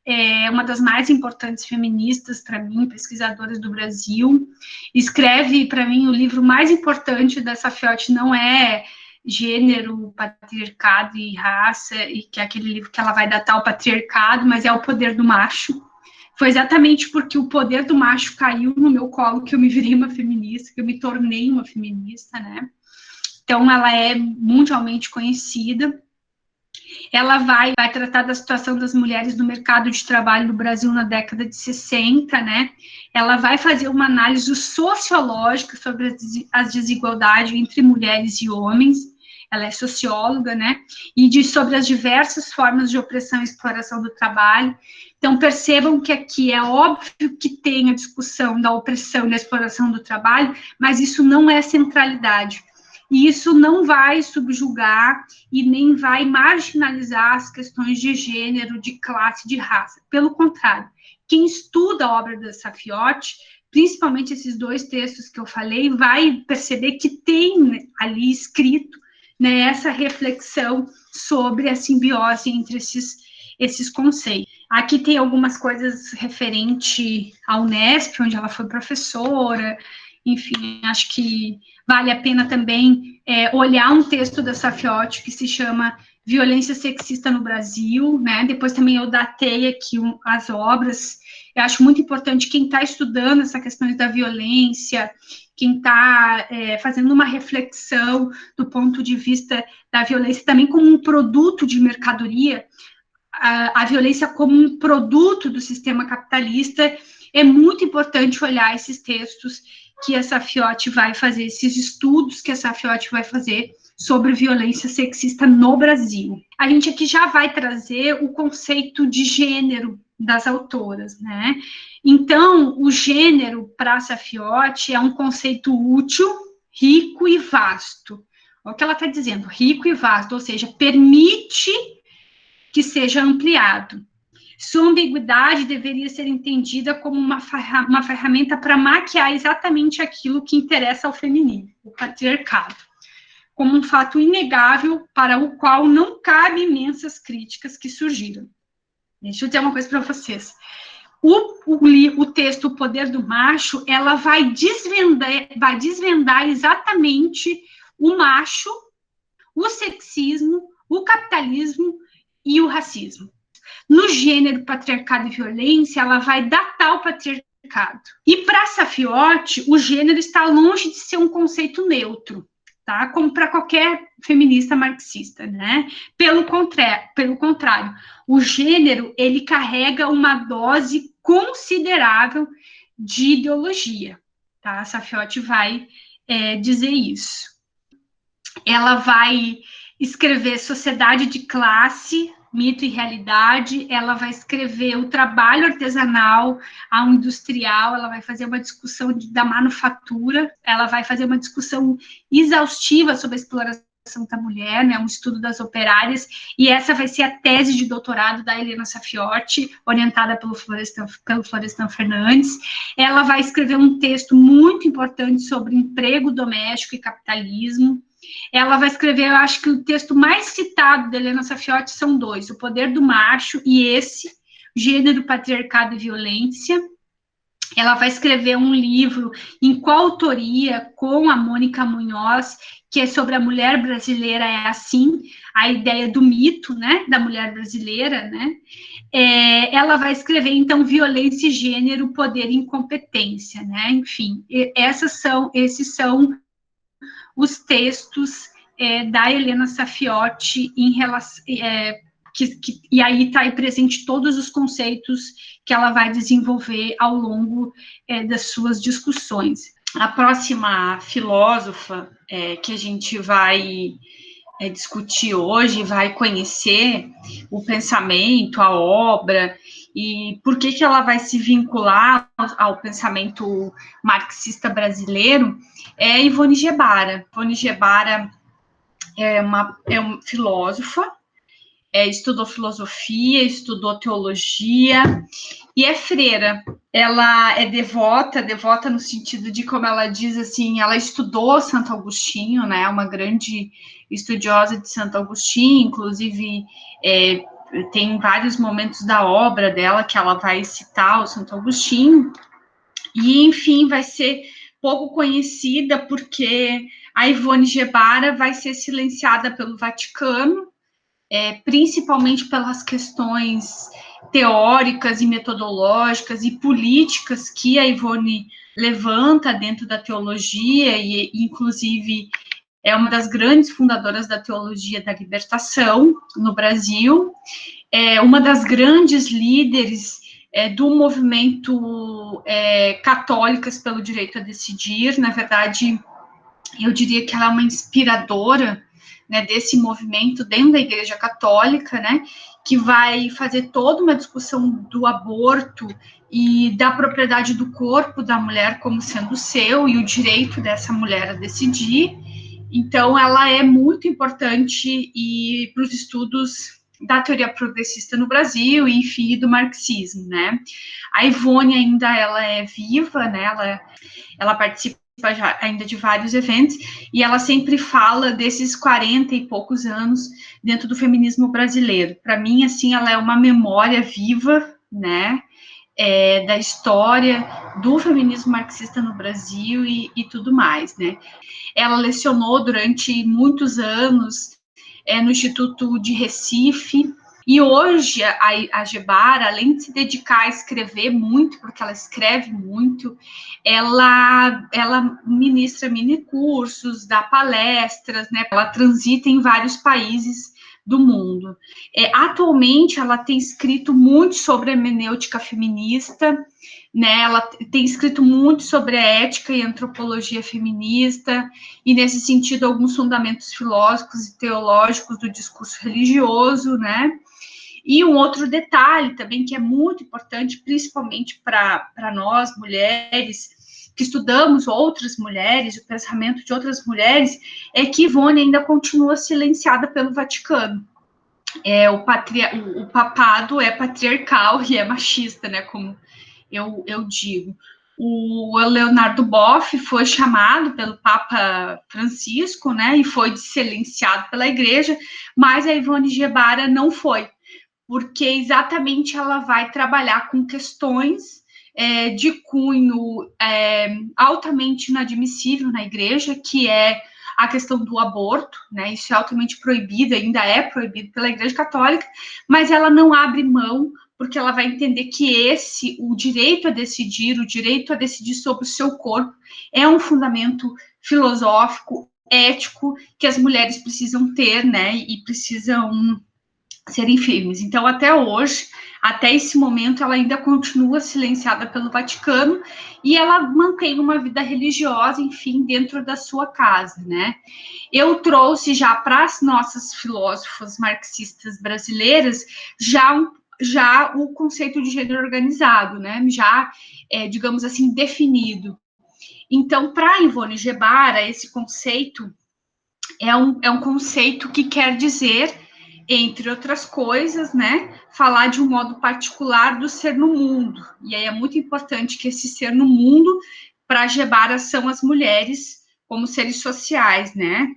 é uma das mais importantes feministas para mim, pesquisadoras do Brasil. Escreve, para mim, o livro mais importante da Saffioti não é Gênero, Patriarcado e Raça, e que é aquele livro que ela vai datar o patriarcado, mas é O Poder do Macho. Foi exatamente porque o poder do macho caiu no meu colo que eu me virei uma feminista, que eu me tornei uma feminista, né? Então, ela é mundialmente conhecida. Ela vai tratar da situação das mulheres no mercado de trabalho no Brasil na década de 60, né? Ela vai fazer uma análise sociológica sobre as desigualdades entre mulheres e homens. Ela é socióloga, né? E sobre as diversas formas de opressão e exploração do trabalho. Então, percebam que aqui é óbvio que tem a discussão da opressão e da exploração do trabalho, mas isso não é centralidade. E isso não vai subjugar e nem vai marginalizar as questões de gênero, de classe, de raça. Pelo contrário, quem estuda a obra da Saffioti, principalmente esses dois textos que eu falei, vai perceber que tem ali escrito, né, essa reflexão sobre a simbiose entre esses conceitos. Aqui tem algumas coisas referente à Unesp, onde ela foi professora. Enfim, acho que vale a pena também olhar um texto da Saffioti que se chama Violência Sexista no Brasil, né? Depois também eu datei aqui as obras. Eu acho muito importante quem está estudando essa questão da violência, quem está fazendo uma reflexão do ponto de vista da violência também como um produto de mercadoria, a violência como um produto do sistema capitalista. É muito importante olhar esses textos que a Saffioti vai fazer, esses estudos que a Saffioti vai fazer sobre violência sexista no Brasil. A gente aqui já vai trazer o conceito de gênero das autoras, né? Então, o gênero para a Saffioti é um conceito útil, rico e vasto. Olha o que ela está dizendo, rico e vasto, ou seja, permite que seja ampliado. Sua ambiguidade deveria ser entendida como uma ferramenta para maquiar exatamente aquilo que interessa ao feminino, o patriarcado, como um fato inegável para o qual não cabe imensas críticas que surgiram. Deixa eu dizer uma coisa para vocês. O texto O Poder do Macho, ela vai desvendar exatamente o macho, o sexismo, o capitalismo e o racismo. No gênero, patriarcado e violência, ela vai datar o patriarcado. E para Saffioti, o gênero está longe de ser um conceito neutro, tá? Como para qualquer feminista marxista, né? Pelo contrário, o gênero, ele carrega uma dose considerável de ideologia, tá? A Saffioti vai dizer isso. Ela vai escrever Sociedade de Classe, Mito e Realidade. Ela vai escrever o trabalho artesanal ao industrial. Ela vai fazer uma discussão da manufatura. Ela vai fazer uma discussão exaustiva sobre a exploração da mulher, né, um estudo das operárias, e essa vai ser a tese de doutorado da Helena Saffioti, orientada pelo Florestan Fernandes. Ela vai escrever um texto muito importante sobre emprego doméstico e capitalismo. Ela vai escrever, eu acho que o texto mais citado da Helena Saffioti são dois, O Poder do Macho e esse, Gênero, Patriarcado e Violência. Ela vai escrever um livro em coautoria com a Mônica Munhoz, que é sobre a mulher brasileira é assim, a ideia do mito, né, da mulher brasileira, né? Ela vai escrever, então, Violência e Gênero, Poder e Incompetência, né? Enfim, esses são os textos da Helena Saffioti em relação... e aí está aí presente todos os conceitos que ela vai desenvolver ao longo das suas discussões. A próxima filósofa que a gente vai discutir hoje, vai conhecer o pensamento, a obra, e por que ela vai se vincular ao pensamento marxista brasileiro, é Ivone Gebara. Ivone Gebara é uma filósofa, estudou filosofia, estudou teologia e é freira. Ela é devota no sentido de, como ela diz assim, ela estudou Santo Agostinho, né? Uma grande estudiosa de Santo Agostinho, inclusive tem vários momentos da obra dela que ela vai citar o Santo Agostinho. E, enfim, vai ser pouco conhecida porque a Ivone Gebara vai ser silenciada pelo Vaticano, principalmente pelas questões teóricas e metodológicas e políticas que a Ivone levanta dentro da teologia, e inclusive é uma das grandes fundadoras da teologia da libertação no Brasil, é uma das grandes líderes do movimento Católicas pelo Direito a Decidir. Na verdade, eu diria que ela é uma inspiradora, né, desse movimento dentro da Igreja Católica, né, que vai fazer toda uma discussão do aborto e da propriedade do corpo da mulher como sendo seu e o direito dessa mulher a decidir. Então, ela é muito importante para os estudos da teoria progressista no Brasil e, enfim, do marxismo, né. A Ivone ainda ela é viva, né, ela participa ainda de vários eventos, e ela sempre fala desses 40 e poucos anos dentro do feminismo brasileiro. Para mim, assim, ela é uma memória viva, né, da história do feminismo marxista no Brasil e tudo mais, né. Ela lecionou durante muitos anos no Instituto de Recife, e hoje a Gebara, além de se dedicar a escrever muito, porque ela escreve muito, ela ministra minicursos, dá palestras, né? Ela transita em vários países do mundo. Atualmente, ela tem escrito muito sobre a hermenêutica feminista, né? Ela tem escrito muito sobre a ética e antropologia feminista, e nesse sentido, alguns fundamentos filosóficos e teológicos do discurso religioso, né? E um outro detalhe também que é muito importante, principalmente para nós, mulheres, que estudamos outras mulheres, o pensamento de outras mulheres, é que Ivone ainda continua silenciada pelo Vaticano. O papado é patriarcal e é machista, né, como eu digo. O Leonardo Boff foi chamado pelo Papa Francisco, né, e foi silenciado pela Igreja, mas a Ivone Gebara não foi, porque exatamente ela vai trabalhar com questões de cunho altamente inadmissível na Igreja, que é a questão do aborto, né? Isso é altamente proibido, ainda é proibido pela Igreja Católica, mas ela não abre mão, porque ela vai entender que o direito a decidir sobre o seu corpo, é um fundamento filosófico, ético, que as mulheres precisam ter, né? E precisam serem firmes. Então, até hoje, até esse momento, ela ainda continua silenciada pelo Vaticano e ela mantém uma vida religiosa, enfim, dentro da sua casa, né? Eu trouxe já para as nossas filósofas marxistas brasileiras já o conceito de gênero organizado, né? Já, digamos assim, definido. Então, para Ivone Gebara, esse conceito é um conceito que quer dizer, entre outras coisas, né, falar de um modo particular do ser no mundo. E aí é muito importante que esse ser no mundo, para Gebara, são as mulheres como seres sociais, né?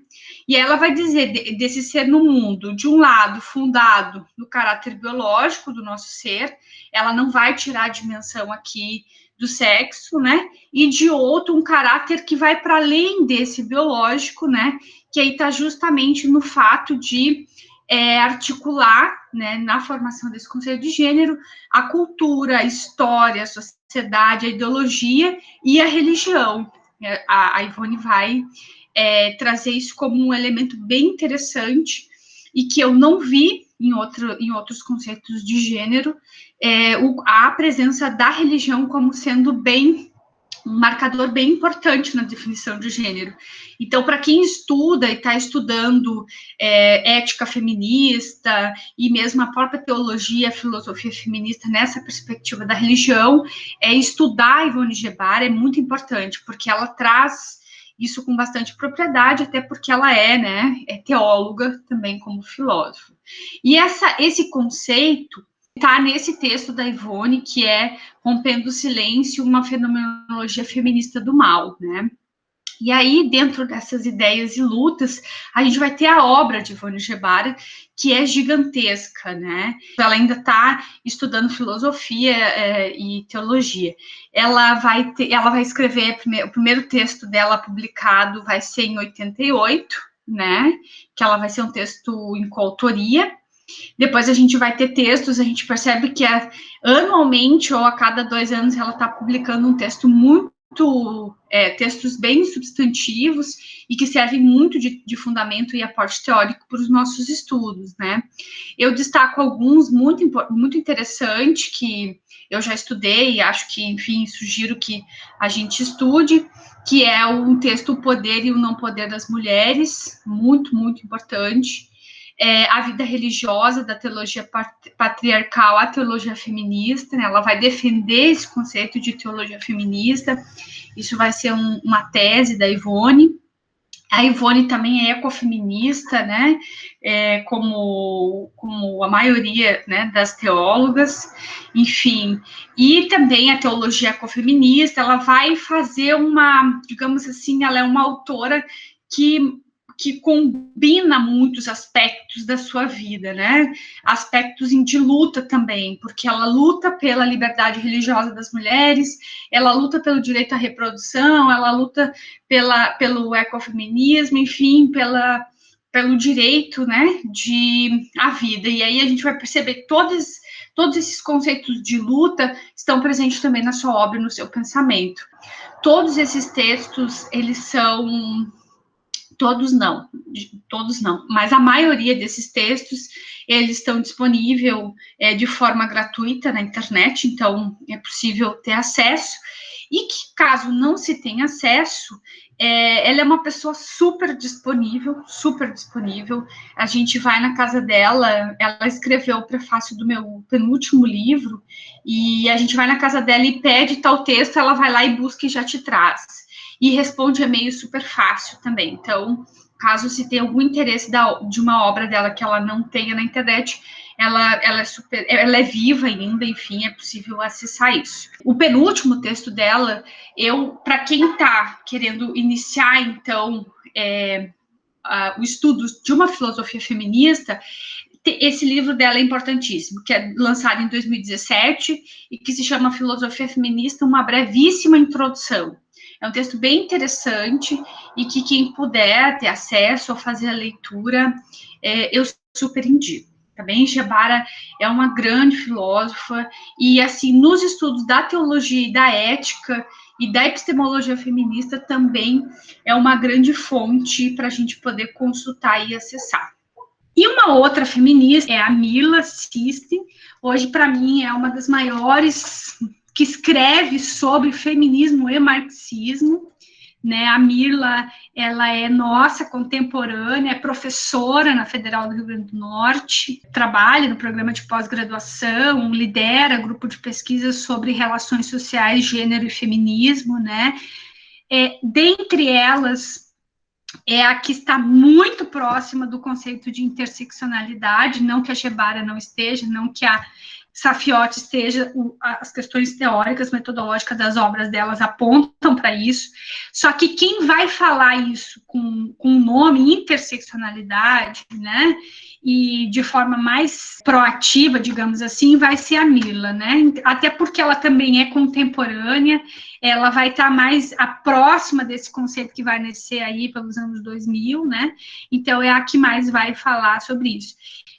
E ela vai dizer desse ser no mundo, de um lado, fundado no caráter biológico do nosso ser, ela não vai tirar a dimensão aqui do sexo, né? E de outro, um caráter que vai para além desse biológico, né? Que aí está justamente no fato de articular, né, na formação desse conceito de gênero, a cultura, a história, a sociedade, a ideologia e a religião. A Ivone vai trazer isso como um elemento bem interessante e que eu não vi em outros conceitos de gênero, a presença da religião como sendo um marcador bem importante na definição de gênero. Então, para quem estuda e está estudando ética feminista e mesmo a própria teologia, a filosofia feminista nessa perspectiva da religião, estudar a Ivone Gebara é muito importante, porque ela traz isso com bastante propriedade, até porque ela é teóloga também como filósofa. E esse conceito está nesse texto da Ivone, que é Rompendo o Silêncio, uma fenomenologia feminista do mal, né? E aí, dentro dessas ideias e lutas, a gente vai ter a obra de Ivone Gebara, que é gigantesca, né? Ela ainda está estudando filosofia e teologia. Ela vai escrever, o primeiro texto dela publicado vai ser em 88, né? Que ela vai ser um texto em coautoria. Depois a gente vai ter textos, a gente percebe que anualmente ou a cada 2 anos ela está publicando um texto textos bem substantivos e que servem muito de fundamento e aporte teórico para os nossos estudos, né? Eu destaco alguns muito interessantes que eu já estudei e acho que, enfim, sugiro que a gente estude, que é um texto O Poder e o Não Poder das Mulheres, muito, muito importante. A vida religiosa, da teologia patriarcal à teologia feminista, né? Ela vai defender esse conceito de teologia feminista, isso vai ser uma tese da Ivone. A Ivone também é ecofeminista, né? Como a maioria, né, das teólogas, enfim. E também a teologia ecofeminista, ela vai fazer digamos assim, ela é uma autora que combina muitos aspectos da sua vida, né? Aspectos de luta também, porque ela luta pela liberdade religiosa das mulheres, ela luta pelo direito à reprodução, ela luta pelo ecofeminismo, enfim, pelo direito, né, à vida. E aí a gente vai perceber que todos esses conceitos de luta estão presentes também na sua obra e no seu pensamento. Todos esses textos, eles são... Todos não, mas a maioria desses textos, eles estão disponíveis de forma gratuita na internet, então é possível ter acesso, e que caso não se tenha acesso, ela é uma pessoa super disponível, a gente vai na casa dela, ela escreveu o prefácio do meu penúltimo livro, e a gente vai na casa dela e pede tal texto, ela vai lá e busca e já te traz. E responde e-mail super fácil também. Então, caso se tenha algum interesse de uma obra dela que ela não tenha na internet, ela é viva ainda, enfim, é possível acessar isso. O penúltimo texto dela, para quem está querendo iniciar, então, o estudo de uma filosofia feminista, esse livro dela é importantíssimo, que é lançado em 2017 e que se chama Filosofia Feminista, uma brevíssima introdução. É um texto bem interessante e que quem puder ter acesso ou fazer a leitura, eu super indico. Também Gebara é uma grande filósofa e, assim, nos estudos da teologia e da ética e da epistemologia feminista também é uma grande fonte para a gente poder consultar e acessar. E uma outra feminista é a Mirla Siste. Hoje, para mim, é uma das maiores que escreve sobre feminismo e marxismo, né? A Mirla, ela é nossa contemporânea, é professora na Federal do Rio Grande do Norte, trabalha no programa de pós-graduação, lidera grupo de pesquisa sobre relações sociais, gênero e feminismo, né? Dentre elas, é a que está muito próxima do conceito de interseccionalidade, não que a Gebara não esteja, não que a Saffioti esteja, as questões teóricas, metodológicas das obras delas apontam para isso, só que quem vai falar isso com o nome interseccionalidade, né, e de forma mais proativa, digamos assim, vai ser a Mirla, né, até porque ela também é contemporânea, ela vai estar mais próxima desse conceito que vai nascer aí pelos anos 2000, né, então é a que mais vai falar sobre isso.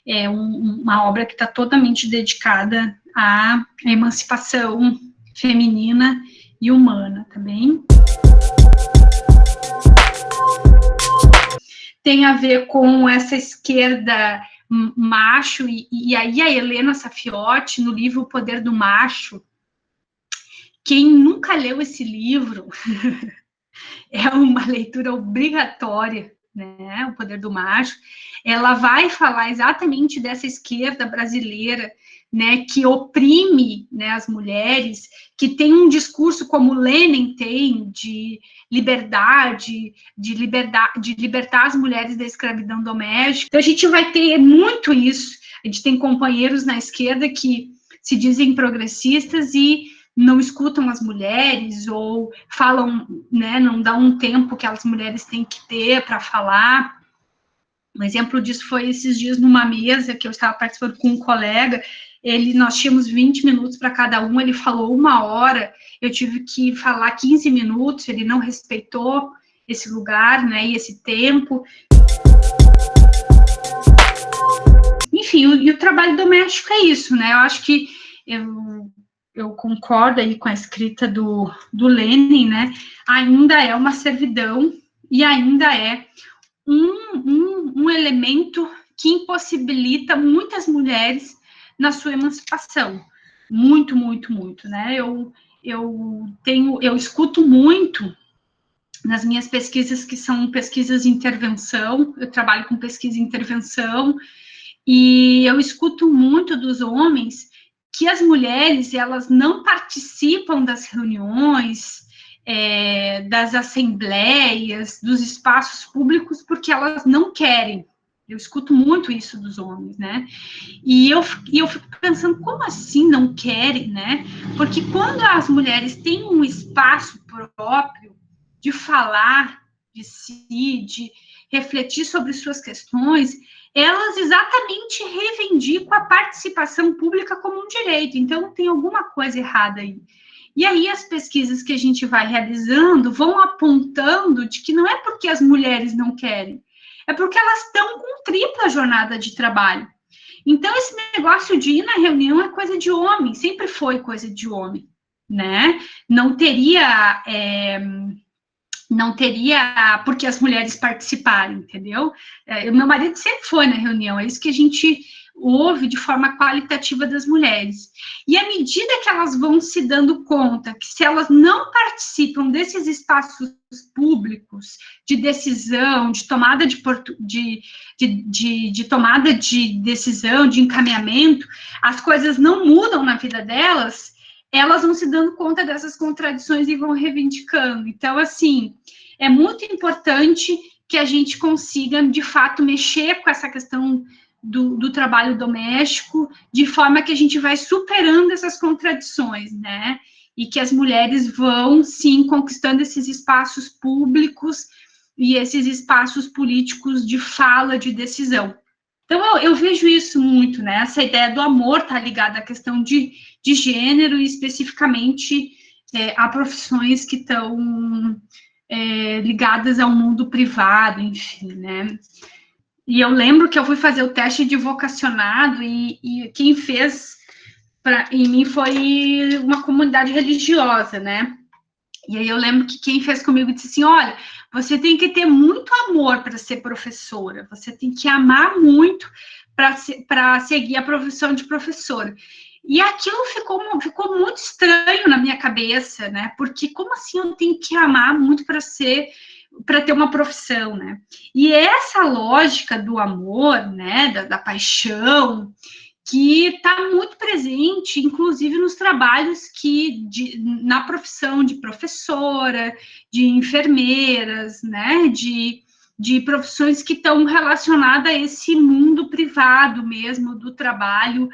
É uma obra que está totalmente dedicada à emancipação feminina e humana, tá bem? tem a ver com essa esquerda macho, e aí a Helena Safiotti, no livro O Poder do Macho, quem nunca leu esse livro, é uma leitura obrigatória, né? O Poder do Macho. Ela vai falar exatamente dessa esquerda brasileira, né, que oprime, né, as mulheres, que tem um discurso como Lenin tem de liberdade, de libertar as mulheres da escravidão doméstica. Então a gente vai ter muito isso. A gente tem companheiros na esquerda que se dizem progressistas e não escutam as mulheres ou falam, né, não dá um tempo que as mulheres têm que ter para falar. Um exemplo disso foi esses dias numa mesa que eu estava participando com um colega, nós tínhamos 20 minutos para cada um, ele falou 1 hora, eu tive que falar 15 minutos, ele não respeitou esse lugar, né, e esse tempo. Enfim, e o trabalho doméstico é isso, né, eu acho que eu concordo aí com a escrita do Lenin, né, ainda é uma servidão e ainda é um elemento que impossibilita muitas mulheres na sua emancipação. Muito, muito, muito, né? Eu escuto muito nas minhas pesquisas, que são pesquisas de intervenção, eu trabalho com pesquisa e intervenção, e eu escuto muito dos homens que as mulheres, elas não participam das reuniões, das assembleias, dos espaços públicos, porque elas não querem. Eu escuto muito isso dos homens, né? E eu fico pensando, como assim não querem, né? Porque quando as mulheres têm um espaço próprio de falar de si, de refletir sobre suas questões, elas exatamente reivindicam a participação pública como um direito. Então, tem alguma coisa errada aí. E aí as pesquisas que a gente vai realizando vão apontando de que não é porque as mulheres não querem, é porque elas estão com tripla jornada de trabalho. Então, esse negócio de ir na reunião é coisa de homem, sempre foi coisa de homem, né? Não teria por que as mulheres participarem, entendeu? Meu marido sempre foi na reunião, é isso que a gente ouve de forma qualitativa das mulheres. E à medida que elas vão se dando conta que se elas não participam desses espaços públicos de decisão, de tomada de tomada de decisão, de encaminhamento, as coisas não mudam na vida delas, elas vão se dando conta dessas contradições e vão reivindicando. Então, assim, é muito importante que a gente consiga, de fato, mexer com essa questão do trabalho doméstico, de forma que a gente vai superando essas contradições, né? E que as mulheres vão, sim, conquistando esses espaços públicos e esses espaços políticos de fala, de decisão. Então, eu vejo isso muito, né? Essa ideia do amor está ligada à questão de gênero e, especificamente, a profissões que estão ligadas ao mundo privado, enfim, né? E eu lembro que eu fui fazer o teste de vocacionado e quem fez em mim foi uma comunidade religiosa, né? E aí eu lembro que quem fez comigo disse assim, olha, você tem que ter muito amor para ser professora, você tem que amar muito para seguir a profissão de professora. E aquilo ficou muito estranho na minha cabeça, né? Porque como assim eu tenho que amar muito para ter uma profissão, né? E essa lógica do amor, né, da paixão, que está muito presente, inclusive nos trabalhos na profissão de professora, de enfermeiras, né, de profissões que estão relacionadas a esse mundo privado mesmo, do trabalho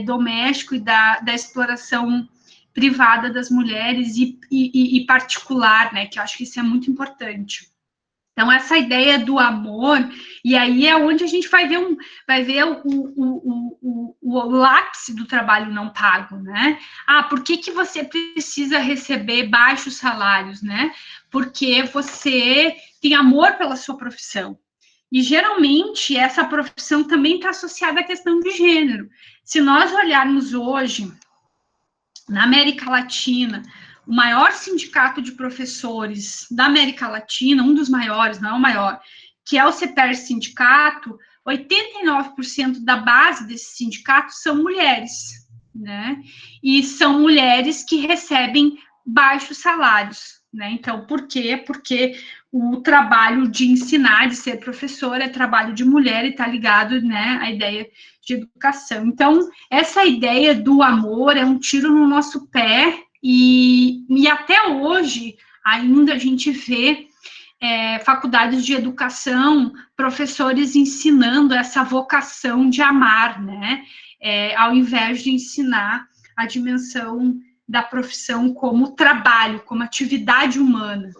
doméstico e da exploração privada das mulheres e particular, né, que eu acho que isso é muito importante. Então, essa ideia do amor, e aí é onde a gente vai ver o lápis do trabalho não pago, né? Por que você precisa receber baixos salários, né? Porque você tem amor pela sua profissão. E, geralmente, essa profissão também está associada à questão de gênero. Se nós olharmos hoje, na América Latina, o maior sindicato de professores da América Latina, um dos maiores, não é o maior, que é o CEPER Sindicato, 89% da base desse sindicato são mulheres, né? E são mulheres que recebem baixos salários, né? Então, por quê? Porque o trabalho de ensinar, de ser professor, é trabalho de mulher e está ligado, né, à ideia de educação. Então, essa ideia do amor é um tiro no nosso pé e até hoje ainda a gente vê faculdades de educação, professores ensinando essa vocação de amar, né? Ao invés de ensinar a dimensão da profissão como trabalho, como atividade humana.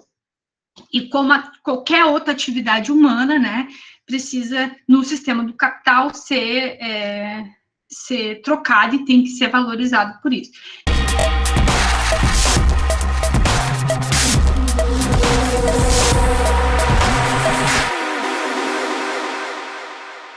E como qualquer outra atividade humana, né, precisa, no sistema do capital, ser trocado e tem que ser valorizado por isso.